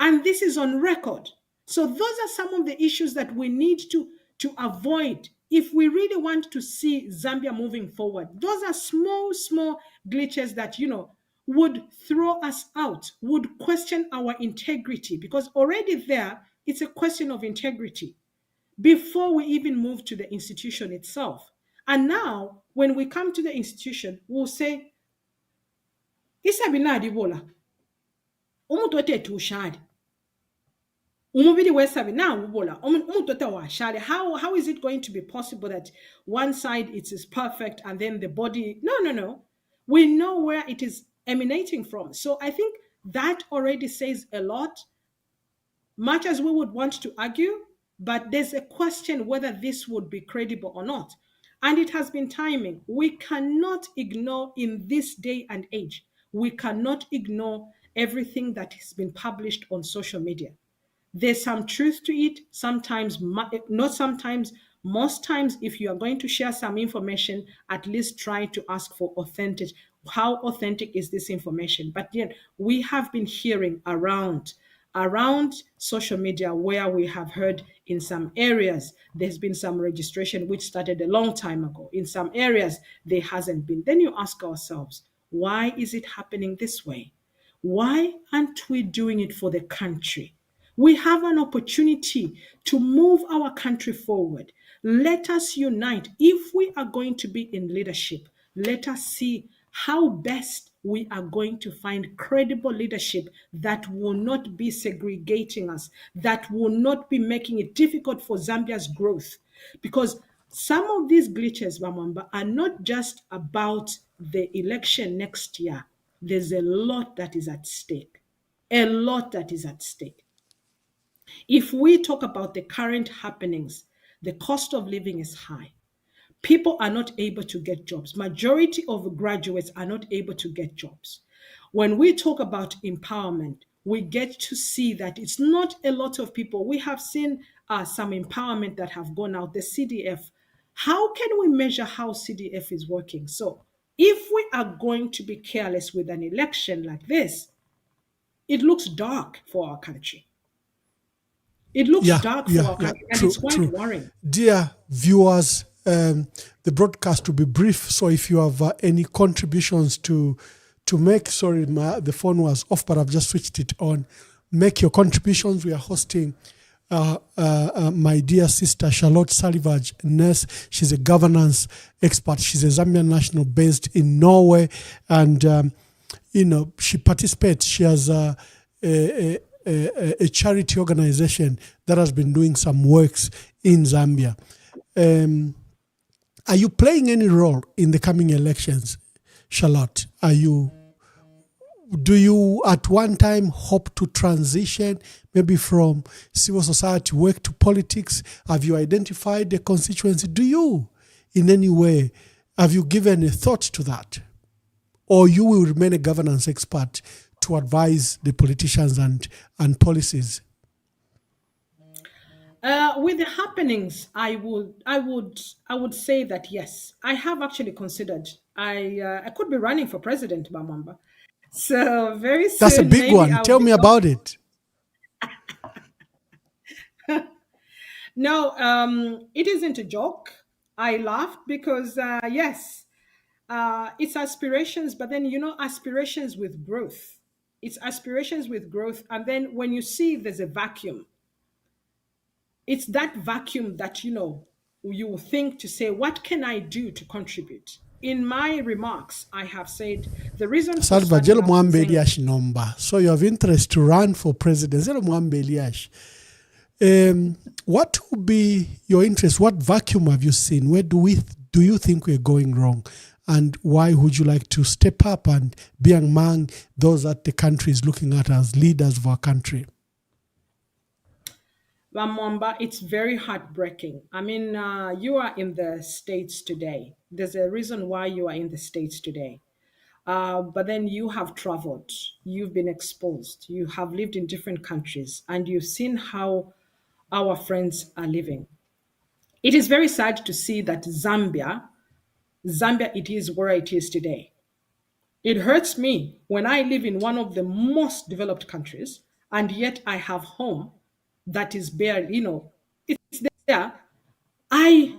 And this is on record. So those are some of the issues that we need to avoid if we really want to see Zambia moving forward. Those are small glitches that, would throw us out, would question our integrity, because already there, it's a question of integrity before we even move to the institution itself. And now, when we come to the institution, we'll say, Isabina Adibola, umuntu otethe ushali. Umubiri wesabe na ubola. Umuntu otethe washali. How is it going to be possible that one side it is perfect and then the body? No. We know where it is emanating from. So I think that already says a lot, much as we would want to argue, but there's a question whether this would be credible or not. And it has been timing. We cannot ignore in this day and age, we cannot ignore everything that has been published on social media. There's some truth to it. Sometimes, not sometimes, most times, if you are going to share some information, at least try to ask for authentic. How authentic is this information? But yet, we have been hearing around social media where we have heard in some areas there's been some registration which started a long time ago. In some areas, there hasn't been. Then you ask ourselves, why is it happening this way? Why aren't we doing it for the country? We have an opportunity to move our country forward. Let us unite. If we are going to be in leadership, let us see how best we are going to find credible leadership that will not be segregating us, that will not be making it difficult for Zambia's growth. Because some of these glitches, Mwamba, are not just about the election next year. There's a lot that is at stake. A lot that is at stake. If we talk about the current happenings, the cost of living is high. People are not able to get jobs. Majority of graduates are not able to get jobs. When we talk about empowerment, we get to see that it's not a lot of people. We have seen some empowerment that have gone out, the CDF. How can we measure how CDF is working? So if we are going to be careless with an election like this, it looks dark for our country. It looks dark for our country, and it's quite worrying. Dear viewers, the broadcast will be brief, so if you have any contributions to make, sorry, the phone was off, but I've just switched it on. Make your contributions. We are hosting my dear sister Charlotte Salivage, nurse. She's a governance expert. She's a Zambian national based in Norway, and she participates. She has a charity organization that has been doing some works in Zambia. Are you playing any role in the coming elections, Charlotte? Do you at one time hope to transition maybe from civil society work to politics? Have you identified the constituency? Do you in any way, have you given a thought to that? Or you will remain a governance expert to advise the politicians and policies? With the happenings, I would say that yes, I have actually considered. I could be running for president, Bamwamba. So very That's a soon, big maybe one. I'll Tell be. me about it. No, it isn't a joke. I laughed because yes, it's aspirations, but then aspirations with growth. It's aspirations with growth, and then when you see there's a vacuum, it's that vacuum that you will think to say, what can I do to contribute? In my remarks, I have said the reason for Salva starting Jelo up with Mwamba Zenga. Eliash Nomba. So you have interest to run for president. Jelo Mwamba Eliash. What would be your interest? What vacuum have you seen? Where do you think we're going wrong? And why would you like to step up and be among those that the country is looking at as leaders of our country? Mwamba, it's very heartbreaking. I mean, you are in the States today. There's a reason why you are in the States today. But then you have traveled, you've been exposed, you have lived in different countries, and you've seen how our friends are living. It is very sad to see that Zambia, it is where it is today. It hurts me when I live in one of the most developed countries, and yet I have home that is barely, it's there. I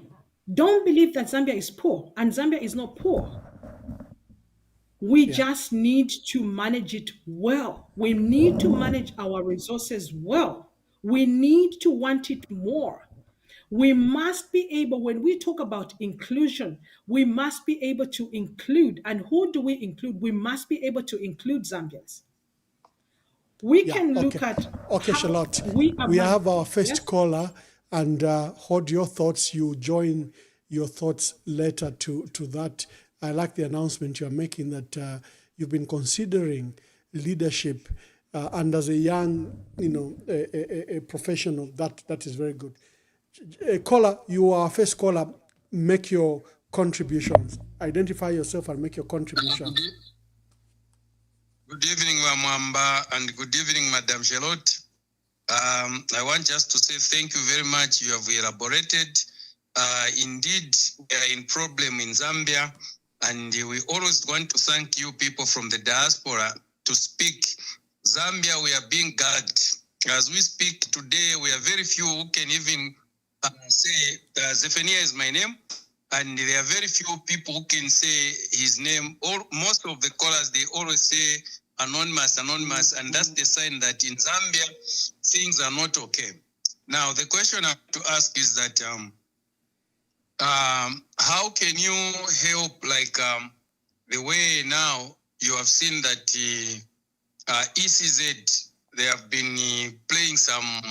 don't believe that Zambia is poor, and Zambia is not poor. We just need to manage it well. We need to manage our resources well. We need to want it more. We must be able, when we talk about inclusion, we must be able to include. And who do we include? We must be able to include Zambians. We can look at Okay, how Charlotte. we are We have our first yes? caller, and hold your thoughts. You join your thoughts later to that. I like the announcement you're making that you've been considering leadership, and as a young, a professional, that is very good. Caller, you are our first caller. Make your contributions. Identify yourself and make your contributions. Good evening, Mwamba, and good evening, Madam Charlotte. I want just to say thank you very much. You have elaborated. Indeed, we are in problem in Zambia, and we always want to thank you people from the diaspora to speak. Zambia, we are being gagged. As we speak today, we are very few who can even say, Zephaniah is my name, and there are very few people who can say his name. Most of the callers, they always say anonymous, and that's the sign that in Zambia, things are not okay. Now, the question I have to ask is that how can you help, the way now you have seen that ECZ, they have been playing some,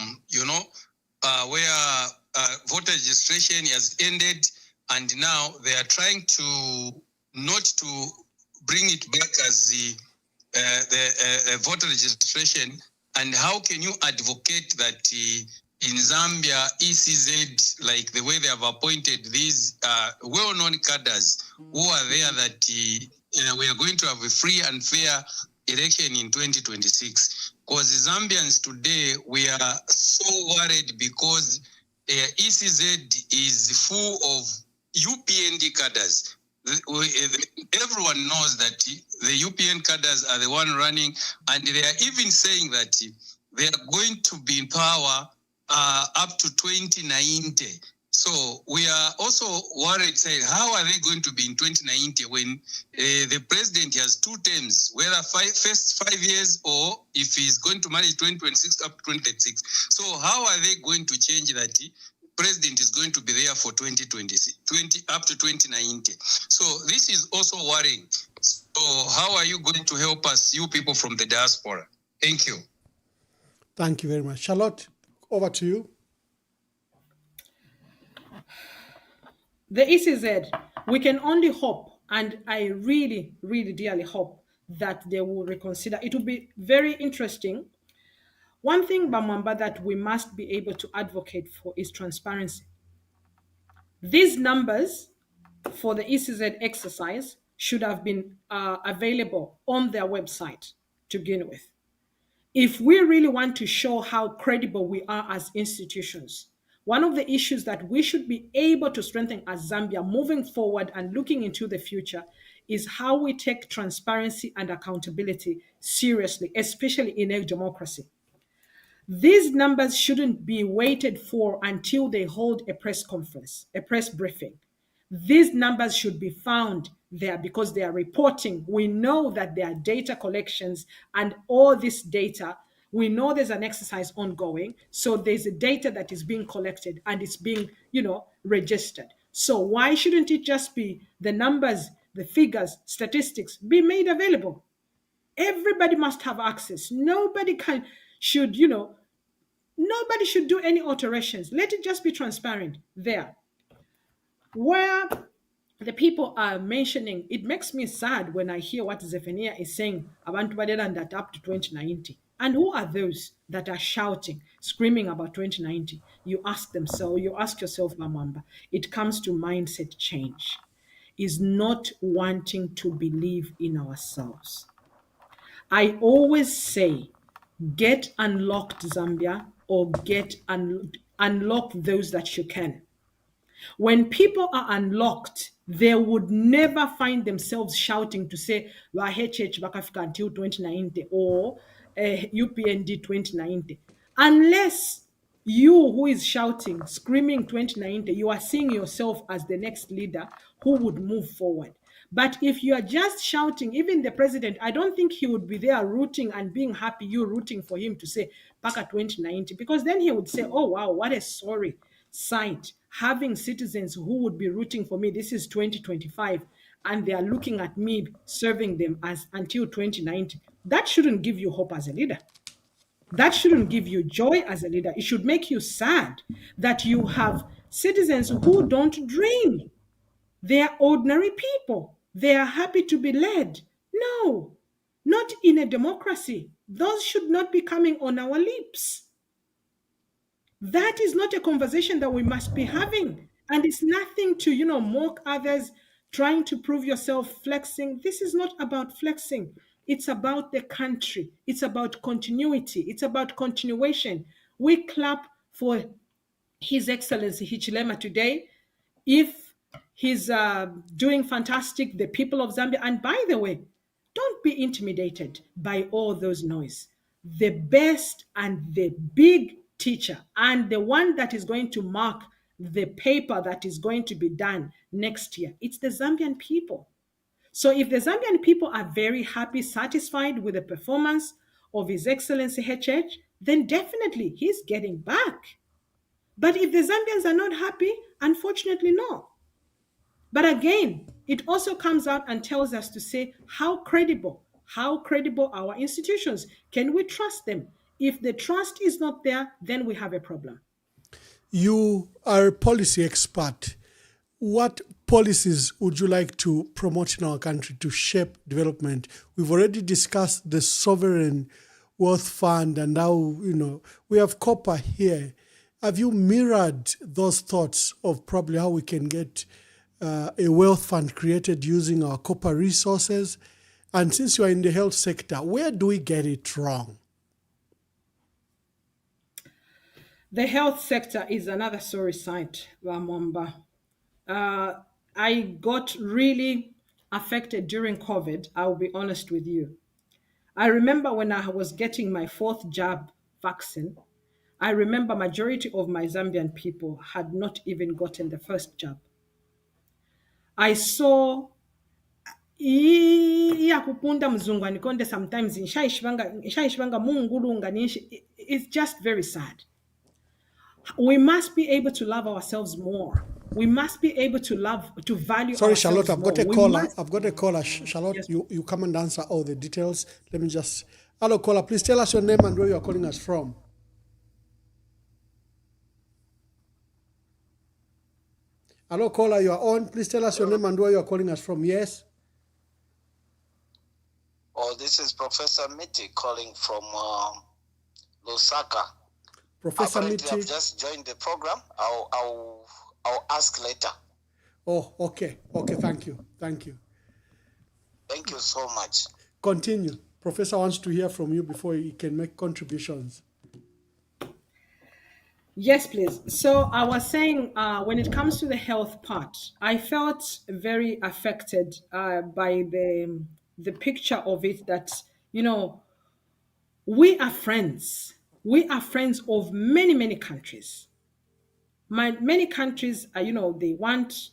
where voter registration has ended, and now they are trying to not to bring it back as the voter registration. And how can you advocate that in Zambia, ECZ, like the way they have appointed these well-known cadres who are there, that we are going to have a free and fair election in 2026? Because Zambians today, we are so worried because ECZ is full of UPND cadres. Everyone knows that the UPN cadres are the one running, and they are even saying that they are going to be in power up to 2090. So we are also worried, saying, how are they going to be in 2090 when the president has 2 terms, whether first 5 years or if he's going to manage 2026 up to 2036. So how are they going to change that? President is going to be there for 2020 up to 2090. So this is also worrying. So how are you going to help us, you people from the diaspora? Thank you. Thank you very much. Charlotte, over to you. The ECZ, we can only hope, and I really, really dearly hope that they will reconsider. It will be very interesting. One thing, Bamwamba, that we must be able to advocate for is transparency. These numbers for the ECZ exercise should have been available on their website to begin with. If we really want to show how credible we are as institutions, one of the issues that we should be able to strengthen as Zambia moving forward and looking into the future is how we take transparency and accountability seriously, especially in a democracy. These numbers shouldn't be waited for until they hold a press conference, a press briefing. These numbers should be found there because they are reporting. We know that there are data collections and all this data. We know there's an exercise ongoing. So there's a data that is being collected and it's being, registered. So why shouldn't it just be the numbers, the figures, statistics be made available? Everybody must have access. Nobody should do any alterations. Let it just be transparent there. Where the people are mentioning, it makes me sad when I hear what Zephaniah is saying about that up to 2090. And who are those that are shouting, screaming about 2090? You ask them so, you ask yourself, Mwamba, it comes to mindset change, is not wanting to believe in ourselves. I always say, get unlocked Zambia, or get unlock those that you can. When people are unlocked, they would never find themselves shouting to say, HH bakafika until 2090 or UPND 2090. Unless you who is shouting, screaming 2090, you are seeing yourself as the next leader who would move forward. But if you are just shouting, even the president, I don't think he would be there rooting and being happy, you rooting for him to say Paka 2090, because then he would say, oh, wow, what a sorry sight. Having citizens who would be rooting for me, this is 2025, and they are looking at me serving them as until 2090. That shouldn't give you hope as a leader. That shouldn't give you joy as a leader. It should make you sad that you have citizens who don't dream. They are ordinary people. They are happy to be led. No, not in a democracy. Those should not be coming on our lips. That is not a conversation that we must be having. And it's nothing to, mock others, trying to prove yourself, flexing. This is not about flexing. It's about the country. It's about continuity. It's about continuation. We clap for His Excellency Hichilema today. If he's doing fantastic, the people of Zambia, and by the way, don't be intimidated by all those noise. The best and the big teacher and the one that is going to mark the paper that is going to be done next year, it's the Zambian people. So if the Zambian people are very happy, satisfied with the performance of His Excellency HH, then definitely he's getting back. But if the Zambians are not happy, unfortunately, no. But again, it also comes out and tells us to say how credible our institutions. Can we trust them? If the trust is not there, then we have a problem. You are a policy expert. What policies would you like to promote in our country to shape development? We've already discussed the sovereign wealth fund and how, we have copper here. Have you mirrored those thoughts of probably how we can get a wealth fund created using our copper resources? And since you are in the health sector, where do we get it wrong? The health sector is another sorry sight, Mwamba. I got really affected during COVID, I'll be honest with you. I remember when I was getting my 4th jab vaccine, I remember majority of my Zambian people had not even gotten the 1st jab. I saw kupunda mzungu anikonde sometimes inshaishibanga mungulunga it's just very sad. We must be able to love ourselves more. We must be able to value Sorry, ourselves Charlotte, I've got more. I've got a caller. Charlotte, Yes. you come and answer all the details. Let me just... Hello, caller. Please tell us your name and where you are calling us from. Hello, caller, you are on. Please tell us your name and where you are calling us from. Yes? Oh, this is Professor Miti calling from Lusaka. Professor Apparently, Miti. I've just joined the program. I'll ask later. Oh, okay. Okay, thank you. Thank you. Thank you so much. Continue. Professor wants to hear from you before he can make contributions. Yes, please. So I was saying, when it comes to the health part, I felt very affected by the picture of it. That you know, we are friends. We are friends of many countries. Many countries, they want.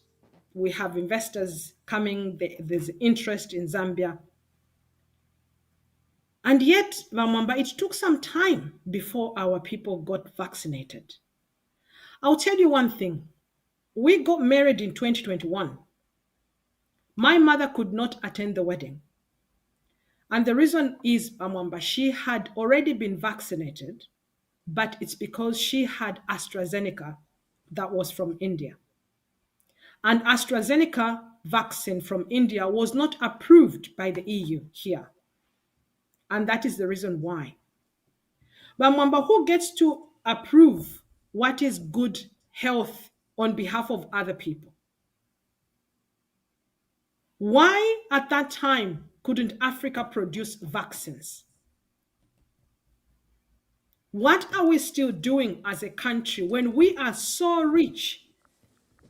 We have investors coming. There's interest in Zambia, and yet, Mwamba, it took some time before our people got vaccinated. I'll tell you one thing. We got married in 2021. My mother could not attend the wedding. And the reason is, Mwamba, she had already been vaccinated, but it's because she had AstraZeneca that was from India. And AstraZeneca vaccine from India was not approved by the EU here. And that is the reason why. But Mwamba, who gets to approve what is good health on behalf of other people? Why at that time couldn't Africa produce vaccines? What are we still doing as a country when we are so rich?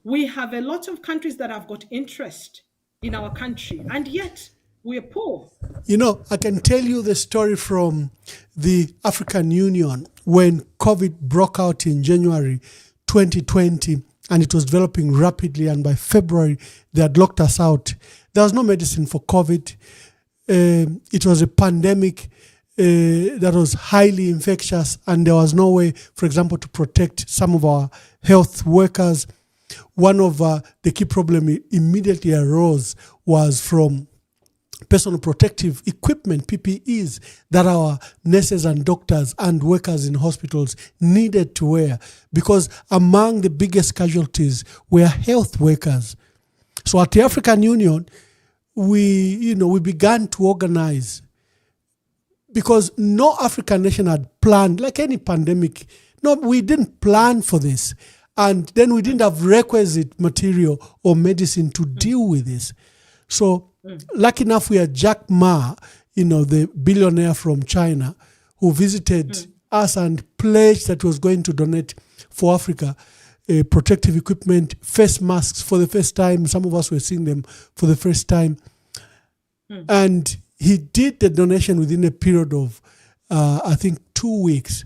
We have a lot of countries that have got interest in our country, and yet we're poor. You know, I can tell you the story from the African Union when COVID broke out in January 2020 and it was developing rapidly, and by February they had locked us out. There was no medicine for COVID. It was a pandemic that was highly infectious, and there was no way, for example, to protect some of our health workers. One of the key problems immediately arose was from personal protective equipment, PPEs, that our nurses and doctors and workers in hospitals needed to wear, because among the biggest casualties were health workers. So at the African Union, we began to organize, because no African nation had planned, like any pandemic. No, we didn't plan for this. And then we didn't have requisite material or medicine to deal with this. So lucky enough, we had Jack Ma, the billionaire from China, who visited us and pledged that he was going to donate for Africa protective equipment, face masks for the first time. Some of us were seeing them for the first time. And he did the donation within a period of, I think, 2 weeks.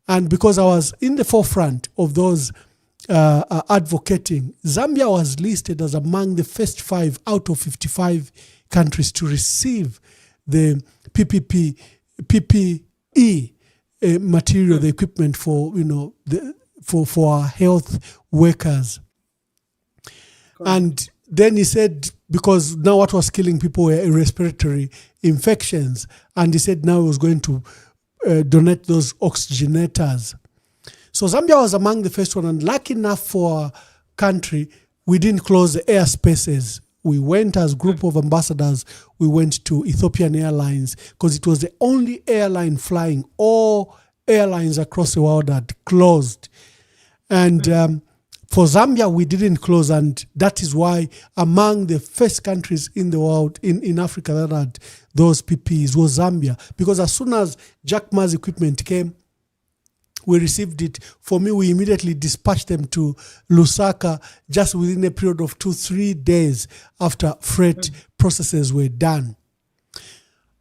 And because I was in the forefront of those advocating, Zambia was listed as among the first 5 out of 55 countries to receive the PPE material, the equipment for for our health workers. Cool. And then he said, because now what was killing people were respiratory infections, and he said now he was going to donate those oxygenators. So Zambia was among the first one, and lucky enough for our country, we didn't close the airspaces. We went as a group of ambassadors, we went to Ethiopian Airlines, because it was the only airline flying. All airlines across the world had closed. And for Zambia, we didn't close, and that is why among the first countries in the world, in Africa, that had those PPEs was Zambia. Because as soon as Jack Ma's equipment came, we received it. For me, we immediately dispatched them to Lusaka just within a period of 2-3 days after freight processes were done.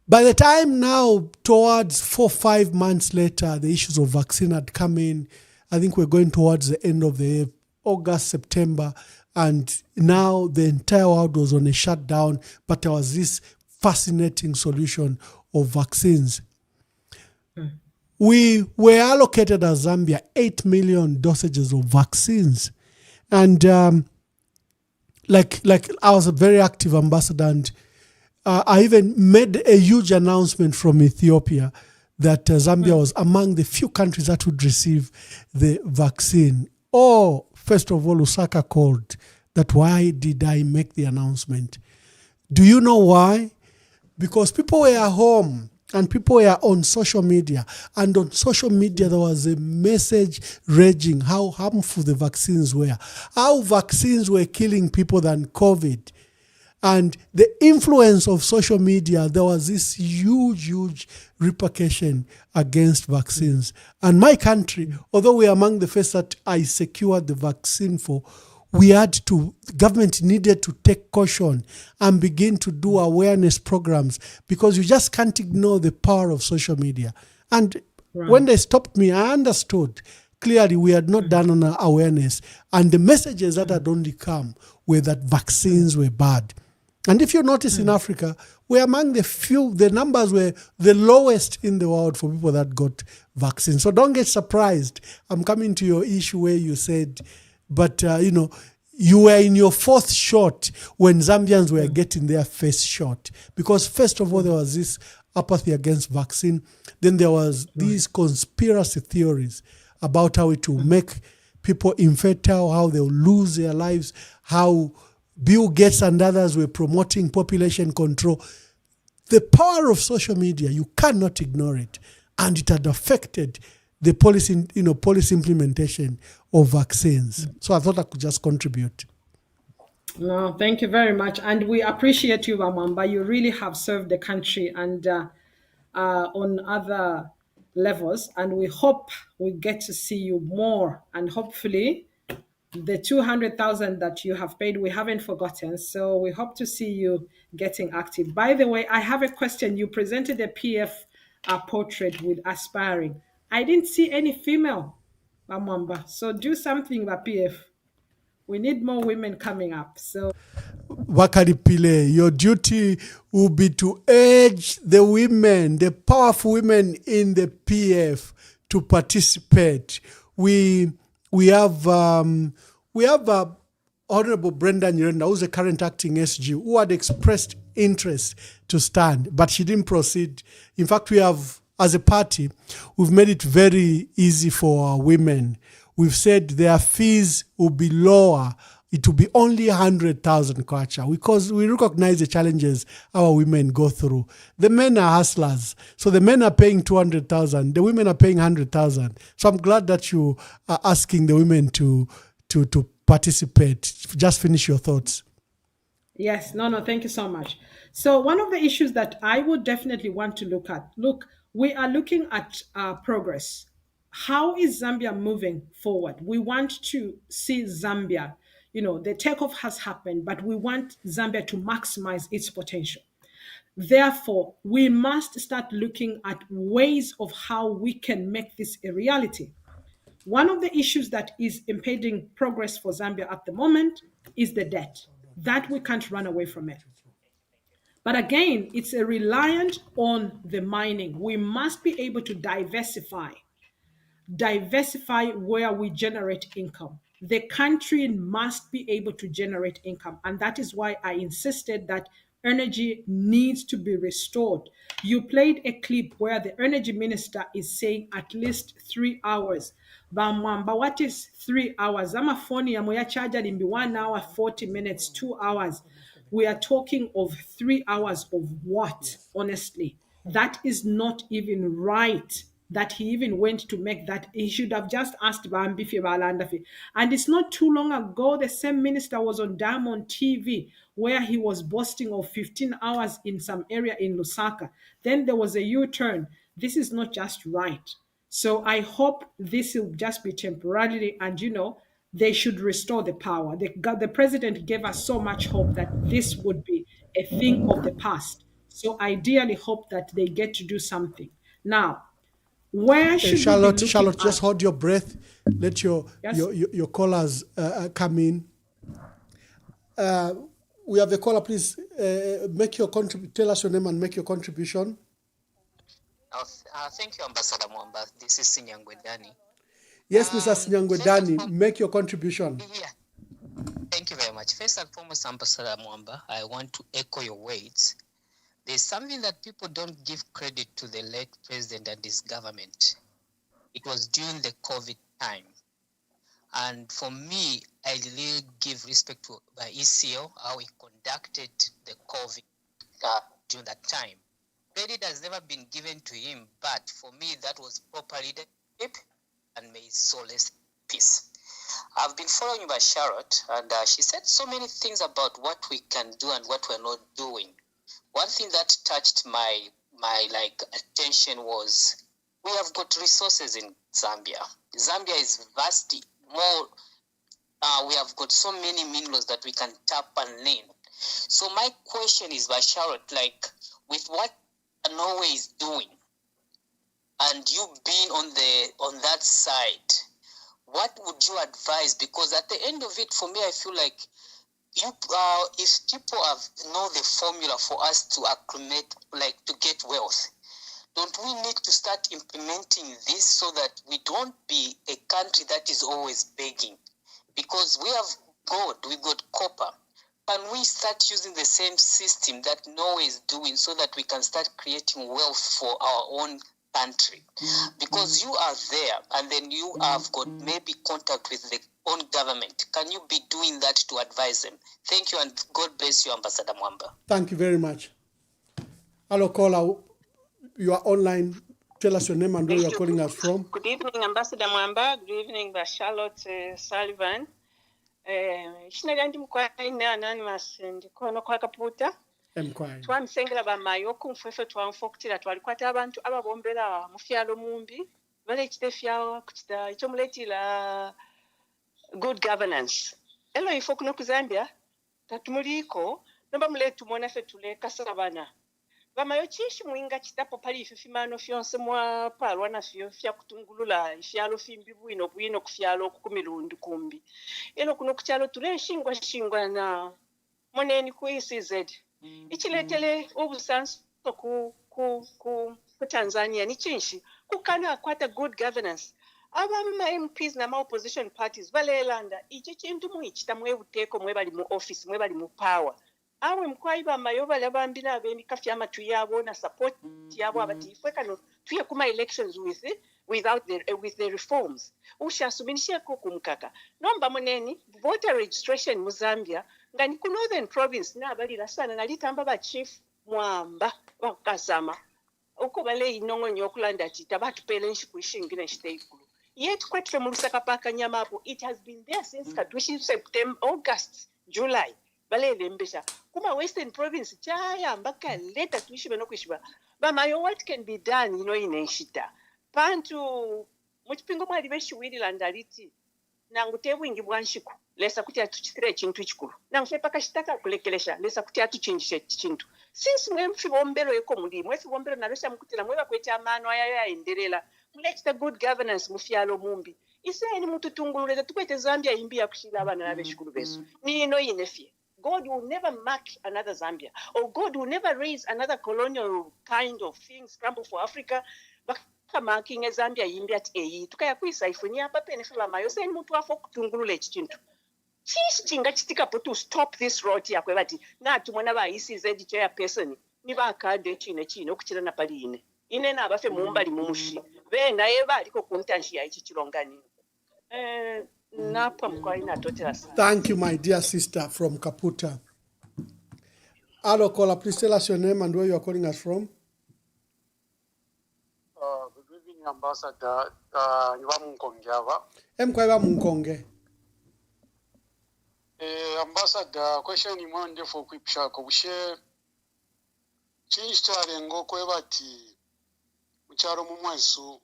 By the time now, towards 4-5 months later, the issues of vaccine had come in. I think we're going towards the end of the year, August, September, and now the entire world was on a shutdown, but there was this fascinating solution of vaccines. We were allocated as Zambia 8 million dosages of vaccines. And like I was a very active ambassador, and I even made a huge announcement from Ethiopia that Zambia was among the few countries that would receive the vaccine. Oh, first of all, Lusaka called that, why did I make the announcement? Do you know why? Because people were home and people were on social media. And on social media, there was a message raging how harmful the vaccines were, how vaccines were killing people than COVID. And the influence of social media, there was this huge repercussion against vaccines. And my country, although we are among the first that I secured the vaccine for, the government needed to take caution and begin to do awareness programs, because you just can't ignore the power of social media. And when they stopped me, I understood clearly we had not done on awareness. And the messages that had only come were that vaccines were bad. And if you notice in Africa, we're among the numbers were the lowest in the world for people that got vaccines. So don't get surprised. I'm coming to your issue where you said, but you were in your fourth shot when Zambians were getting their first shot. Because first of all, there was this apathy against vaccine. Then there was these conspiracy theories about how it will make people infertile, how they'll lose their lives, how Bill Gates and others were promoting population control. The power of social media, you cannot ignore it. And it had affected the policy implementation of vaccines. So I thought I could just contribute. No, thank you very much. And we appreciate you, Mwamba. You really have served the country and on other levels. And we hope we get to see you more. And hopefully the 200,000 that you have paid, we haven't forgotten. So we hope to see you getting active. By the way, I have a question. You presented a PF portrait with aspiring. I didn't see any female, Mwamba. So do something about PF. We need more women coming up. So Wakari Pile, your duty will be to urge the women, the powerful women in the PF, to participate. We have Honorable Brenda Nyirenda, who's the current acting SG, who had expressed interest to stand, but she didn't proceed. In fact, we have, as a party, we've made it very easy for our women. We've said their fees will be lower. It will be only 100,000 kwacha, because we recognize the challenges our women go through. The men are hustlers. So the men are paying 200,000. The women are paying 100,000. So I'm glad that you are asking the women to participate. Just finish your thoughts. Yes, no, thank you so much. So one of the issues that I would definitely want to look at, we are looking at progress. How is Zambia moving forward? We want to see Zambia, the takeoff has happened, but we want Zambia to maximize its potential. Therefore, we must start looking at ways of how we can make this a reality. One of the issues that is impeding progress for Zambia at the moment is the debt. That we can't run away from it. But again, it's reliant on the mining. We must be able to diversify where we generate income. The country must be able to generate income. And that is why I insisted that energy needs to be restored. You played a clip where the energy minister is saying at least 3 hours. But what is 3 hours? I'm a phone ya charger in 1 hour, 40 minutes, 2 hours. We are talking of 3 hours of what, honestly? That is not even right that he even went to make that. He should have just asked Bambifi Balandafi. And it's not too long ago, the same minister was on Diamond TV where he was boasting of 15 hours in some area in Lusaka. Then there was a U-turn. This is not just right. So I hope this will just be temporarily, and they should restore the power. The president gave us so much hope that this would be a thing of the past. So I ideally hope that they get to do something. Now, where should Charlotte, we be Charlotte, just hold your breath. Let your callers come in. We have a caller. Please tell us your name and make your contribution. Thank you, Ambassador Mwamba. This is Sinyangwedani. Yes, Mr. Sinyangwedani, make your contribution. Yeah. Thank you very much. First and foremost, Ambassador Mwamba, I want to echo your words. There's something that people don't give credit to the late president and his government. It was during the COVID time. And for me, I really give respect to the ECO, how he conducted the COVID during that time. Credit has never been given to him, but for me, that was proper leadership, and may his soul rest in peace. I've been following you by Charlotte, and she said so many things about what we can do and what we're not doing. One thing that touched my attention was we have got resources in Zambia. Zambia is vast, more. We have got so many minerals that we can tap and lean. So my question is by Charlotte, like with what Norway is doing, and you being on that side, what would you advise? Because at the end of it, for me, I feel like if people know the formula for us to acclimate, like to get wealth, don't we need to start implementing this so that we don't be a country that is always begging? Because we have gold, we got copper. Can we start using the same system that Norway is doing so that we can start creating wealth for our own country? Because you are there and then you have got maybe contact with the own government. Can you be doing that to advise them? Thank you and God bless you, Ambassador Mwamba. Thank you very much. Hello, caller. You are online. Tell us your name and where you are calling us from. Good evening, Ambassador Mwamba. Good evening, Charlotte Sullivan. Shinagandi mukwaine anonymous ndikono kwa kaputa. Twamisengera bamayo kumfefe twamfokutira twalikwata abantu ababombera mu fyalo mumbi balekite fyalo kutita ekyo muletira good governance. Elo ifo kuno ku Zambia tatumuliko nomba muletu mona fe tuleka sabana. Bamayo chishi muinga chitapo pali ififimano fyonse mwa palwa na fya kutungulula ifyalo fimbi bwino kufyalo kukumirundi kumbi. Elo kuno kuchalo tule shingwa na moneni ku ECZ. Ichiletele obusanso ku Tanzania ni chinshi kukana akwata good governance. Abama MPs na opposition parties balelanda ichi chintu muichita mwebuteko mwebali mu office mwebali mu power. Awe mkwaiba mayoba labambina abemika fyama tuyabo na support yabo abatifwe kano tuye kuma elections with the reforms. Usha suminishia kukumkaka. Nomba moneni voter registration mu Zambia ngani ku Northern Province na abalira sana nalitamba ba Chief Mwamba wakasama. Uko bale inongo nyokulanda chita batupele nshikuishingine shiteikulu. Yet kwetwe mu Lusaka paka nyamapo, it has been there since Katushi September, August, July. Balele mbesha kuma Western Province chaya mbaka leta tuishibe no kwishiba bamayo what can be done ineshita pantu muchipingo mwali beshiwiri landaliti nangu tebwingi bwanshiku lesa kuti atuchitire chintu chikulu nangu fepaka shitaka kulekelesha lesa kuti atuchinjishe chintu since mwemfi bombero eko muli mwefi bombero nalosha mukutila mweba kweta amano ayayo enderela mulechita good governance mufyalo mumbi iseni mutu tungulule tukwete Zambia imbi ya kushila abana nabeshikulu besu ni inefie. God will never mark another Zambia, or God will never raise another colonial kind of thing, scramble for Africa. Baka marking a Zambia yimbiat eyi. Tukaya kuisa ifuni hapa penefula mayo. Seni mutu wafo kutungulule chichintu. Chishi chinga chitika to stop this road ya kwebati. Na tumona ba ECZ chairperson. Ni ba kade chine okuchira na pali ine. Ine na abafe mumbali mumushi. Ve na eba aliko kuntanshi ya ichi chilongani. Thank you, my dear sister from Kaputa. Hello, caller. Please tell us your name and where you are calling us from. Good evening, Ambassador. Munkonge. Ambassador, question in one day for quick shako. We share change ngo kwebati mucharo mumwesu.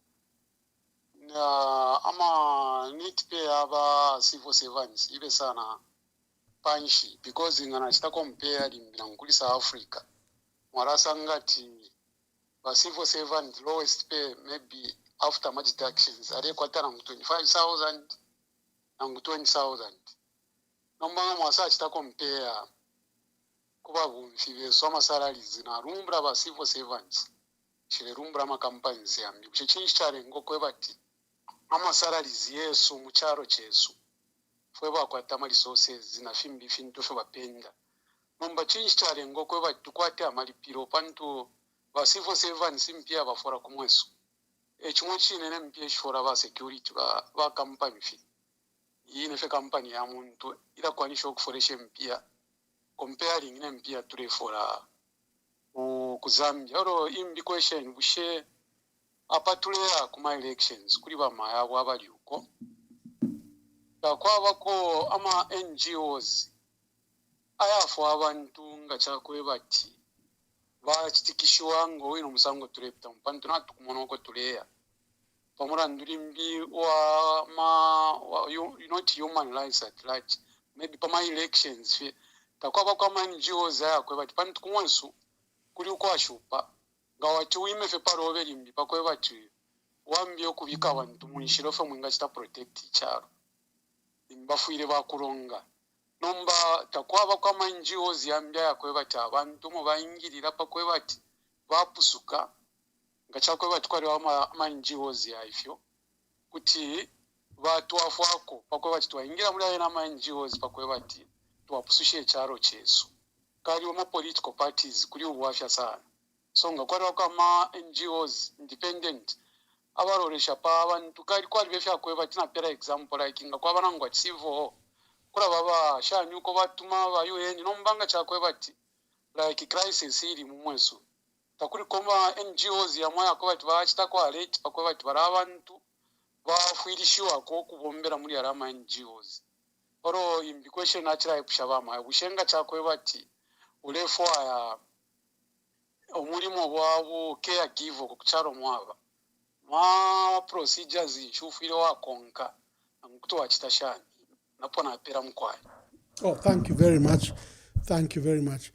Ama need pay aba civil servants ibe sana panshi because ingana chita compare limbila South Africa mwarasa ngati ba civil servant lowest pay maybe after much deductions are kwata na 25,000 na 20,000 nomba mwasa chita compare kuba bumfibe so ama salaries na rumbra ba civil servants chile rumbra ma companies yambi kuchinji chale ngokwe bati ama salaries yesu mucharo chesu fweba kwata ama resources na fimbi fintu fwe bapenda nomba chinji chale ngokwe bati tukwate amalipiro pantu ba civil servants mpia bafora kumwesu chimwe chine ne mpia shora ba security ba company fi yine fe company ya muntu ila kwanisha okuforesha mpia comparing ne mpia tule fora ku Zambia oro imbi question bushe apatulea kuma elections kuli bama yabo abali uko takwabako ama NGOs ayafu abantu nga chakwe bati bachitikishwa ngo ino musango tulepta mpantu natu kumonoko tuleya pamura ndulimbi not human rights at large maybe pama elections takwabako ama NGOs ayakwe bati pantu kumwensu kuli uko ashupa nga watu wime fe parove limbi pakwe bati wambi okubika abantu munshiro fe mwinga chita protect charo imbafuire bakuronga nomba takwaba kwa NGOs yambya yakwe bati abantu mu bayingirira pakwe bati bapusuka ngachakwe bati kwali ama NGOs ya ifyo kuti batu afwako pakwe bati twaingira muri ayena ama NGOs pakwe bati twapusushe charo chesu kali oma political parties kuli ubwafya sana so ngakwali kwa ama NGOs independent abaroresha pa abantu kali kwali befya kwe bati na pera example like ngakwaba nangwa civil kula baba shanyuko batuma ba UN nombanga chakwe bati like crisis iri mumweso takuri koma NGOs ya moya ko bati bachita ko alert pakwe bati bara abantu bafuirishiwa ko kubombera muri arama NGOs oro imbi question achira ipushabama bushenga chakwe bati ulefo ya omulimo bwabo caregiver ku charo mwaba ma procedures nshufire wakonka ngutwa chitashani napona pera mkwai. Oh, thank you very much. Thank you very much.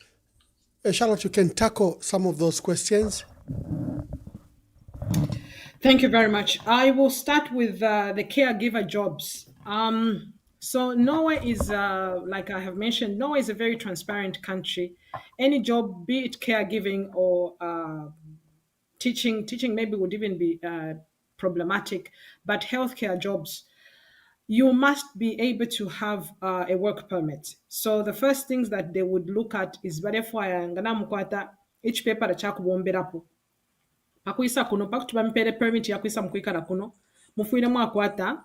Charlotte, you can tackle some of those questions. Thank you very much. I will start with the caregiver jobs. So Norway is, like I have mentioned, Norway is a very transparent country. Any job, be it caregiving or teaching maybe would even be problematic, but healthcare jobs, you must be able to have a work permit. So the first things that they would look at is each paper chakubomberapo akuisa kuno pakutuba mpere permit yakuisa mkwikala kuno mufuire mwakwata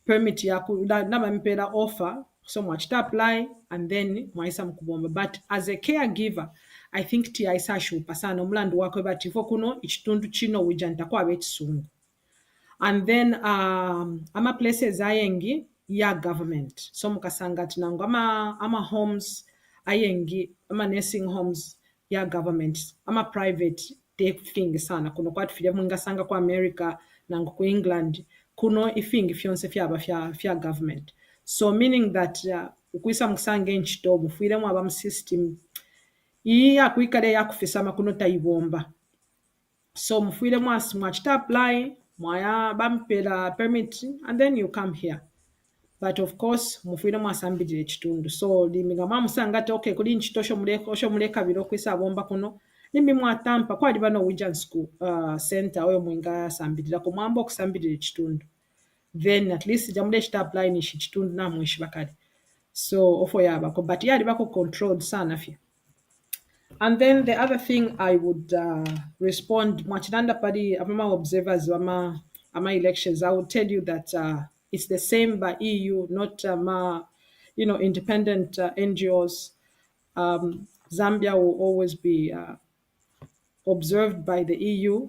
permit yaku naba mpera offer so mwachita apply and then mwaisa mkubomba. But as a caregiver I think tiaisa shupa sana omulandu wakwe bati fo kuno ichitundu chino wijanta kwa bechisungu. And then ama places ayengi ya government so mukasanga tinango ama homes ayengi ama nursing homes ya government ama private thing sana kuno kwatu fya mungasanga kwa America nango ku England kuno ifingi fyonse fyaba fya government. So meaning that ukuisa musange nchito bufuire mu aba system iya kuikale ya kufisama kuno taibomba. So mufuire mwachita apply mwaya bampera permit and then you come here. But of course mufuire mwasambidire chitundu so liminga musanga te okay kuli nchitosho muleka biro kwisa bomba kuno nimi mwatampa kwali bano Wijan School center oyo mwinga sambidira ko mwambo kusambidire chitundu then at least jamule chita apply ni chitundu na mwishi bakali so ofo yaba ko but yali bako controlled sana fya. And then the other thing I would respond mwachinanda padi ama observers ama elections I would tell you that it's the same by EU not independent NGOs. Zambia will always be observed by the EU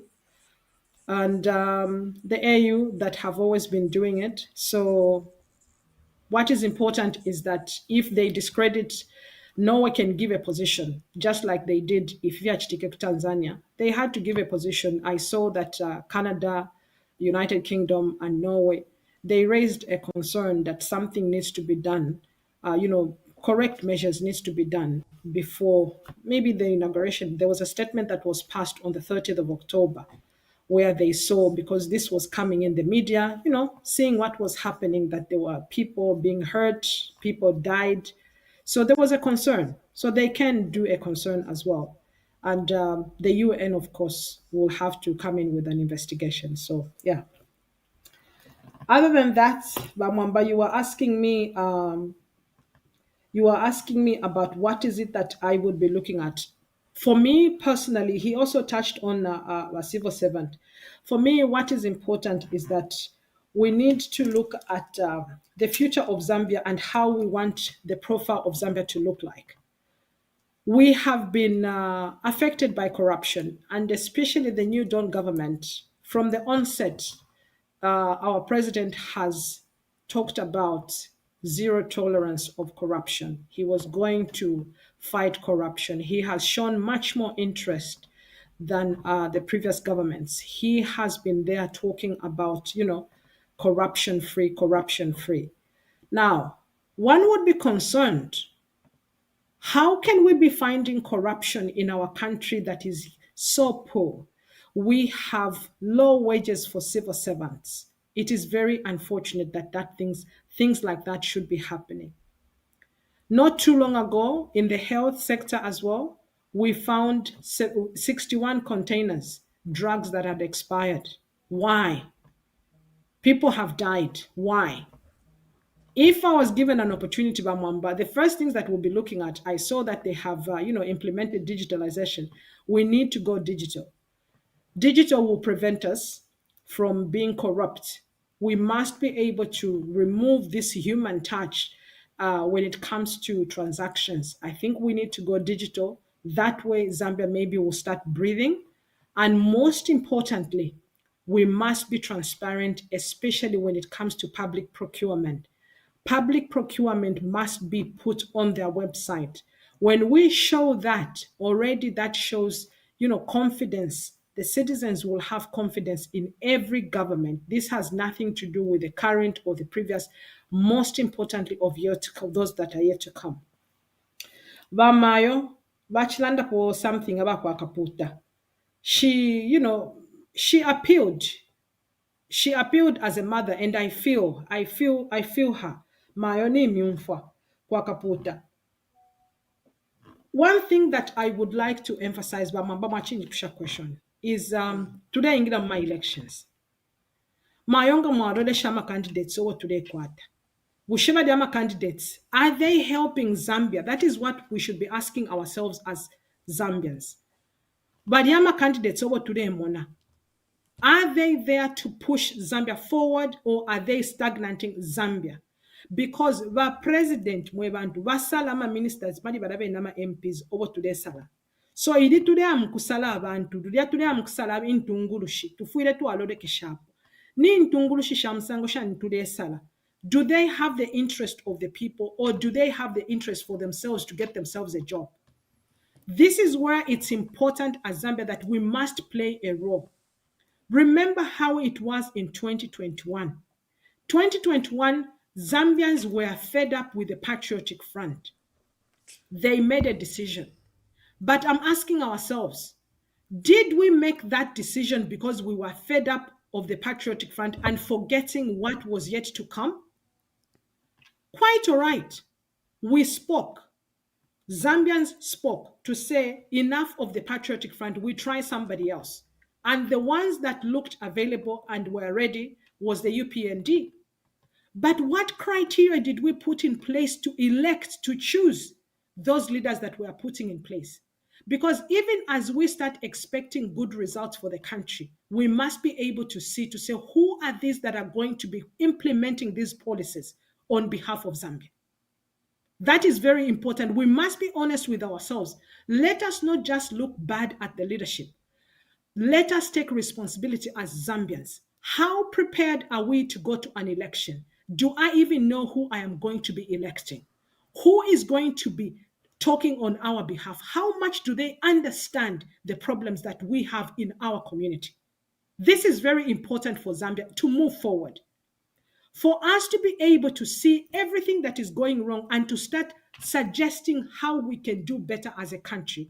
and the AU that have always been doing it. So what is important is that if they discredit, Norway can give a position, just like they did if Viachitike Tanzania. They had to give a position. I saw that Canada, United Kingdom, and Norway, they raised a concern that something needs to be done. Correct measures needs to be done before maybe the inauguration. There was a statement that was passed on the 30th of October where they saw, because this was coming in the media, seeing what was happening, that there were people being hurt, people died. So there was a concern. So they can do a concern as well. And the UN, of course, will have to come in with an investigation. So, yeah. Other than that, Bamwamba, you were asking me about what is it that I would be looking at. For me personally, he also touched on a civil servant. For me, what is important is that we need to look at the future of Zambia and how we want the profile of Zambia to look like. We have been affected by corruption, and especially the new Dawn government. From the onset, our president has talked about zero tolerance of corruption. He was going to fight corruption. He has shown much more interest than the previous governments. He has been there talking about, corruption free, corruption free. Now, one would be concerned, how can we be finding corruption in our country that is so poor? We have low wages for civil servants. It is very unfortunate that things like that should be happening. Not too long ago, in the health sector as well, we found 61 containers, drugs that had expired. Why? People have died. Why? If I was given an opportunity by Mwamba, the first things that we'll be looking at, I saw that they have, implemented digitalization. We need to go digital. Digital will prevent us from being corrupt. We must be able to remove this human touch when it comes to transactions. I think we need to go digital. That way, Zambia maybe will start breathing. And most importantly, we must be transparent, especially when it comes to public procurement. Public procurement must be put on their website. When we show that, already that shows, confidence. The citizens will have confidence in every government. This has nothing to do with the current or the previous, most importantly of those that are yet to come. Bamayo, bachilanda for something about Kaputa. She appealed. She appealed as a mother, and I feel her. Mayoni myumfa kwa Kaputa. One thing that I would like to emphasize, but Mamba change question, is today in my elections. Mayonga mwarode shama candidates over today kwata. Wushiva dama candidates, are they helping Zambia? That is what we should be asking ourselves as Zambians. But yama candidates over today mona. Are they there to push Zambia forward, or are they stagnating Zambia? Because the president mwebantu basala ama ministers bali badabe nama MPs over today sala. So idi today amkusala abantu, today amkusala intungulushi, tufuile tu alode keshapo. Ni intungulushi shamsango shan today sala. Do they have the interest of the people, or do they have the interest for themselves to get themselves a job? This is where it's important as Zambia that we must play a role. Remember how it was in 2021. 2021, Zambians were fed up with the Patriotic Front. They made a decision. But I'm asking ourselves, did we make that decision because we were fed up of the Patriotic Front and forgetting what was yet to come? Quite all right. We spoke. Zambians spoke to say, enough of the Patriotic Front, we try somebody else. And the ones that looked available and were ready was the UPND. But what criteria did we put in place to elect, to choose those leaders that we are putting in place? Because even as we start expecting good results for the country, we must be able to say, who are these that are going to be implementing these policies on behalf of Zambia? That is very important. We must be honest with ourselves. Let us not just look bad at the leadership. Let us take responsibility as Zambians. How prepared are we to go to an election? Do I even know who I am going to be electing? Who is going to be talking on our behalf? How much do they understand the problems that we have in our community? This is very important for Zambia to move forward. For us to be able to see everything that is going wrong and to start suggesting how we can do better as a country,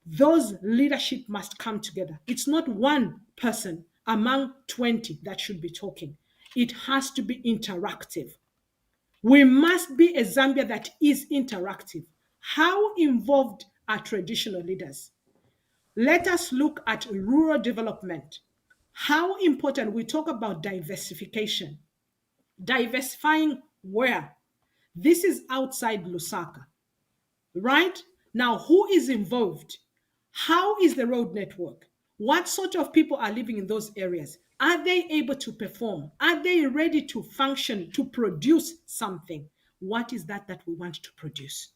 those leadership must come together. It's not one person among 20 that should be talking. It has to be interactive. We must be a Zambia that is interactive. How involved are traditional leaders? Let us look at rural development. How important, we talk about diversification. Diversifying where? This is outside Lusaka, right? Now, who is involved? How is the road network? What sort of people are living in those areas? Are they able to perform? Are they ready to function, to produce something? What is that we want to produce?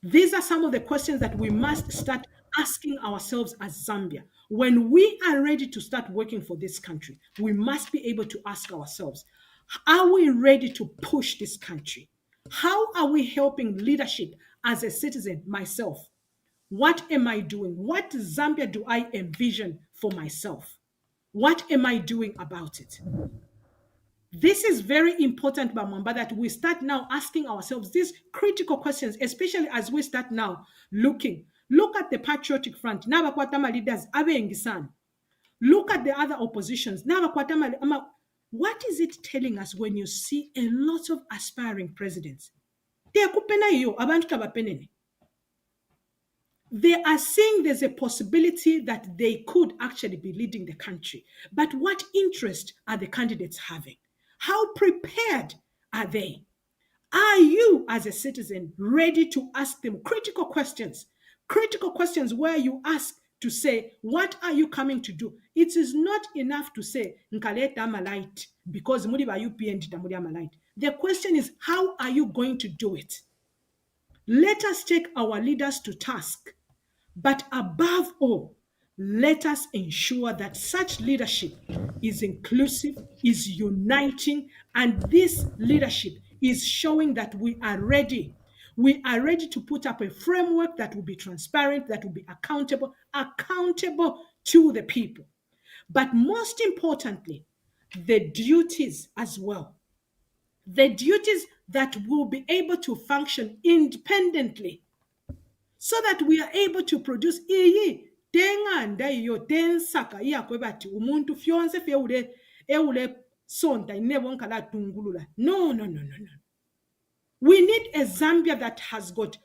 These are some of the questions that we must start asking ourselves as Zambia. When we are ready to start working for this country, we must be able to ask ourselves, Are we ready to push this country? How are we helping leadership as a citizen, myself? What am I doing? What Zambia do I envision for myself? What am I doing about it? This is very important, Mwamba, that we start now asking ourselves these critical questions, especially as we start now looking. Look at the Patriotic Front. Nabakwatama leaders, abengisan. Look at the other oppositions. What is it telling us when you see a lot of aspiring presidents? They are saying there's a possibility that they could actually be leading the country. But what interest are the candidates having? How prepared are they? Are you, as a citizen, ready to ask them critical questions? Critical questions where you ask to say, what are you coming to do? It is not enough to say, Nkaleta Malite, because the question is, how are you going to do it? Let us take our leaders to task. But above all, let us ensure that such leadership is inclusive, is uniting, and this leadership is showing that we are ready. We are ready to put up a framework that will be transparent, that will be accountable to the people. But most importantly, the duties as well. The duties that will be able to function independently, so that we are able to produce tenganda iyo tensaka iyakwe bati umuntu fyonse fye ule sonta inebonka la tungulula. No. We need a Zambia that has got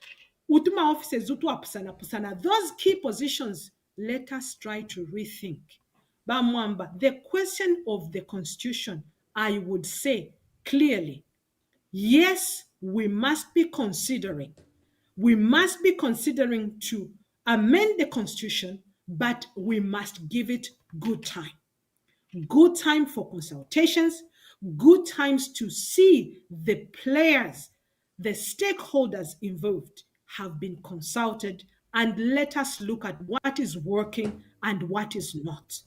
utuma offices utu pusana. Those key positions, let us try to rethink. Bamwamba, the question of the constitution, I would say clearly, yes, we must be considering to amend the constitution, but we must give it good time. Good time for consultations, good times to see the players, the stakeholders involved have been consulted, and let us look at what is working and what is not.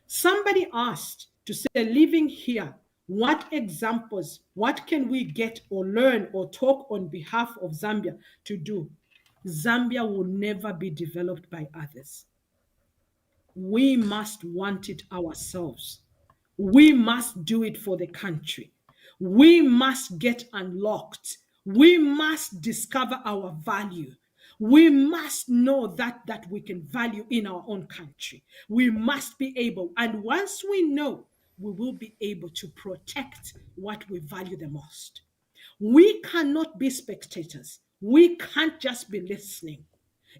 Somebody asked to say, living here, what examples, what can we get or learn or talk on behalf of Zambia to do? Zambia will never be developed by others. We must want it ourselves. We must do it for the country. We must get unlocked. We must discover our value. We must know that we can value in our own country. We must be able, and once we know, we will be able to protect what we value the most. We cannot be spectators. We can't just be listening.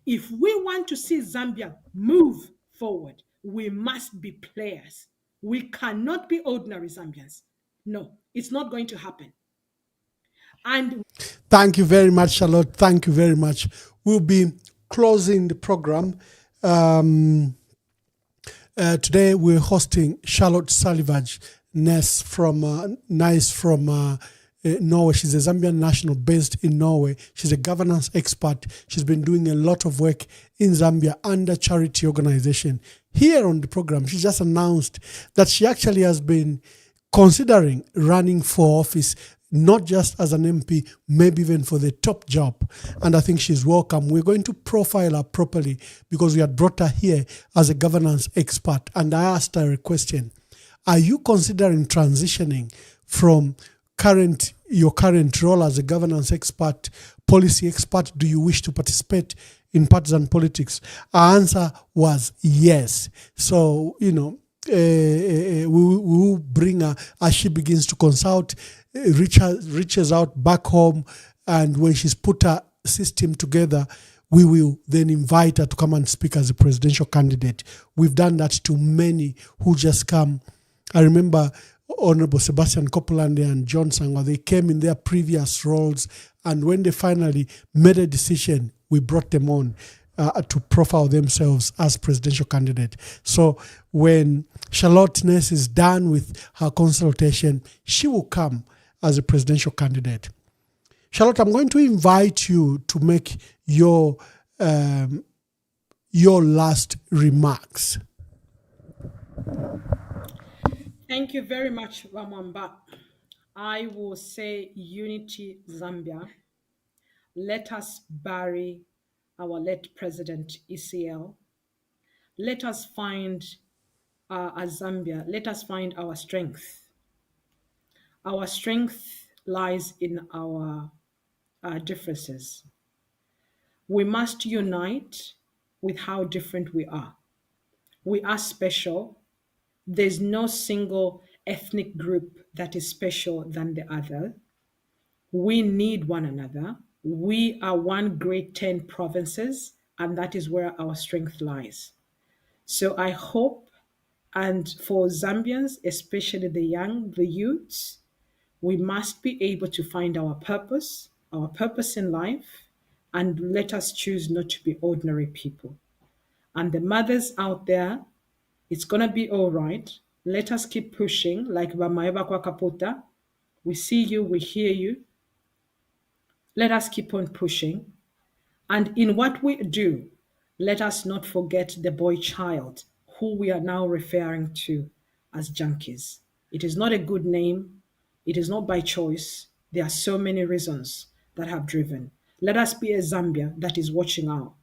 If we want to see Zambia move forward, we must be players. We cannot be ordinary Zambians. No, it's not going to happen. And thank you very much, Charlotte. Thank you very much. We'll be closing the program. Today we're hosting Charlotte Salivage Ness from Norway. She's a Zambian national based in Norway. She's a governance expert. She's been doing a lot of work in Zambia under charity organization. Here on the program, she just announced that she actually has been considering running for office, not just as an MP, maybe even for the top job. And I think she's welcome. We're going to profile her properly because we had brought her here as a governance expert. And I asked her a question. Are you considering transitioning from your current role as a governance expert, policy expert? Do you wish to participate in partisan politics? Our answer was yes. So, we will bring her as she begins to consult, reaches out back home, and when she's put her system together, we will then invite her to come and speak as a presidential candidate. We've done that to many who just come. I remember Honorable Sebastian Copeland and John Sangwa, they came in their previous roles, and when they finally made a decision, we brought them on to profile themselves as presidential candidate. So when Charlotte Ness is done with her consultation, she will come as a presidential candidate. Charlotte, I'm going to invite you to make your last remarks. Thank you very much, Mwamba. I will say unity Zambia. Let us bury our late President ECL. Let us find as Zambia, let us find our strength. Our strength lies in our differences. We must unite with how different we are. We are special. There's no single ethnic group that is special than the other. We need one another. We are one great 10 provinces, and that is where our strength lies. So I hope, and for Zambians, especially the young, the youths, we must be able to find our purpose in life, and let us choose not to be ordinary people. And the mothers out there, it's going to be all right. Let us keep pushing like Bamaeva kwa Kapota. We see you, we hear you. Let us keep on pushing. And in what we do, let us not forget the boy child who we are now referring to as junkies. It is not a good name. It is not by choice. There are so many reasons that have driven. Let us be a Zambia that is watching out.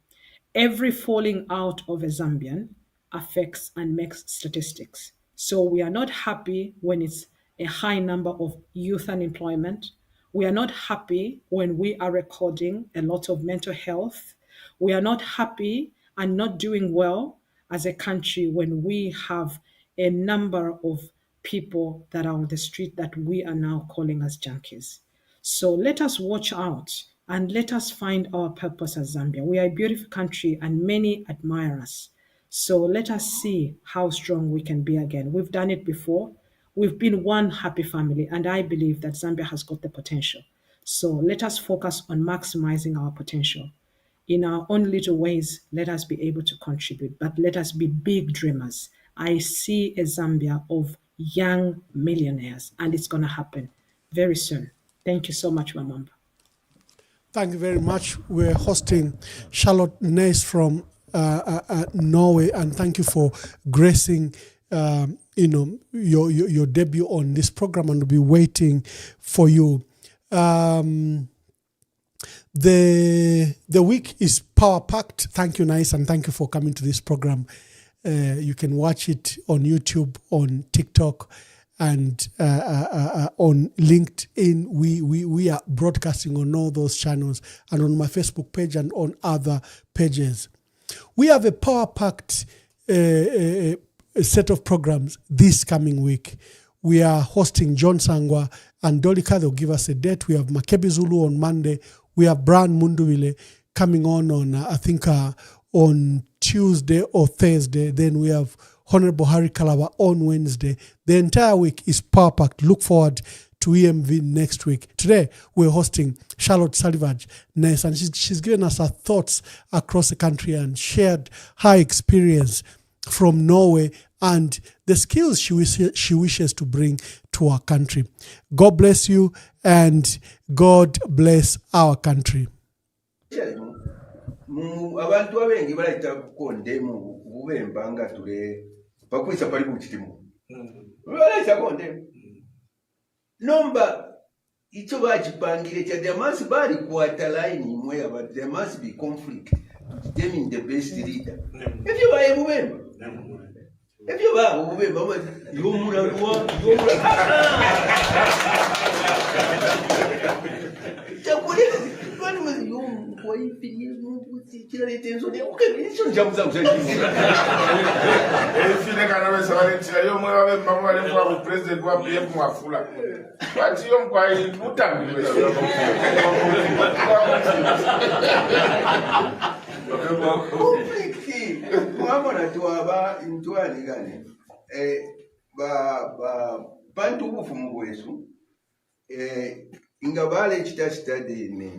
Every falling out of a Zambian affects and makes statistics. So we are not happy when it's a high number of youth unemployment. We are not happy when we are recording a lot of mental health. We are not happy and not doing well as a country when we have a number of people that are on the street that we are now calling as junkies. So let us watch out and let us find our purpose as Zambia. We are a beautiful country and many admire us. So let us see how strong we can be again. We've done it before. We've been one happy family, and I believe that Zambia has got the potential. So let us focus on maximizing our potential. In our own little ways, let us be able to contribute, but let us be big dreamers. I see a Zambia of young millionaires, and it's going to happen very soon. Thank you so much, Mwamba. Thank you very much. We're hosting Charlotte Nace from Norway, and thank you for gracing your debut on this program, and we'll be waiting for you. The week is power packed. Thank you, Nice, and thank you for coming to this program. You can watch it on YouTube, on TikTok, and on LinkedIn. We are broadcasting on all those channels, and on my Facebook page and on other pages. We have a power packed set of programs this coming week. We are hosting John Sangwa and Dolika. They'll give us a date. We have Makebi Zulu on Monday. We have Brian Munduwile coming on I think on Tuesday or Thursday. Then we have Honorable Harry Kalaba on Wednesday. The entire week is power packed. Look forward to EMV next week. Today, we're hosting Charlotte Salivage Ness, and she's given us her thoughts across the country and shared her experience from Norway and the skills she wishes to bring to our country. God bless you, and God bless our country. Abantu abengi balayita konde mu bubemba nga tule bakwisa pali bukitimu balayita konde nomba icyo bakipangire cya there must be quarter line imwe about there must be conflict to determine the best leader. If you are bubemba yomura bantu bufumu bwesu ingabale chitastadi ne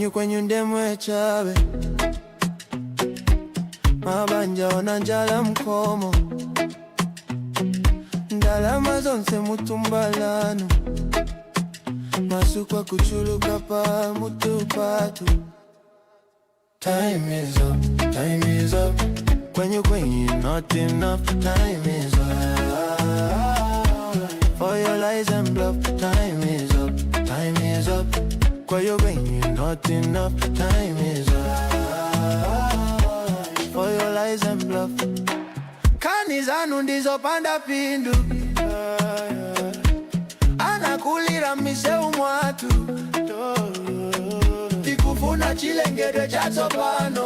kwenyu ndemwe chabe mabanja onanjala mkomo ndalama zonse mutumbalano masukwa kuchuluka pa mutupatu. Time is up, time is up. Kwenyu not enough. Time is up. For your lies and bluff. Time is up, time is up. Kwenyu not enough. Time is up. For your lies and bluff. Kanizanu ndizopanda pindu. Anakulira miseu mwatu. Tikufuna chilengede chatopano.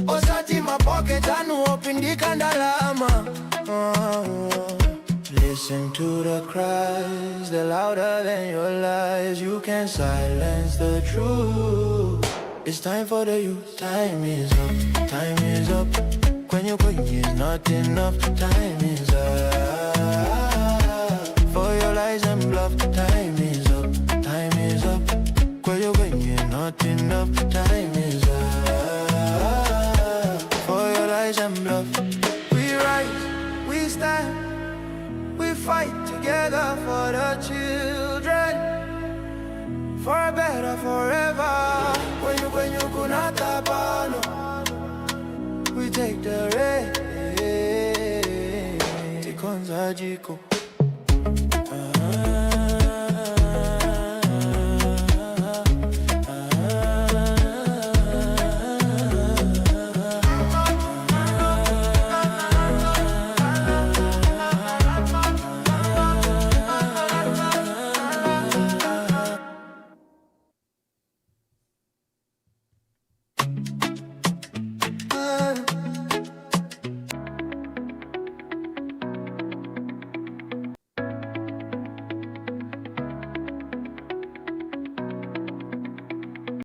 Osati mapoke tanu opindika ndalama. Listen to the cries, they're louder than your lies. You can't silence the truth. It's time for the youth. Time is up, time is up. Kwenyu is not enough. Time is up. For your lies and bluff. Time is up, time is up. Kwenyu is not enough. Time is up. For your lies and bluff. We rise, we stand, we fight together for the children, for a better forever. When you kunata pano, we take the rain. Tikonza jiko.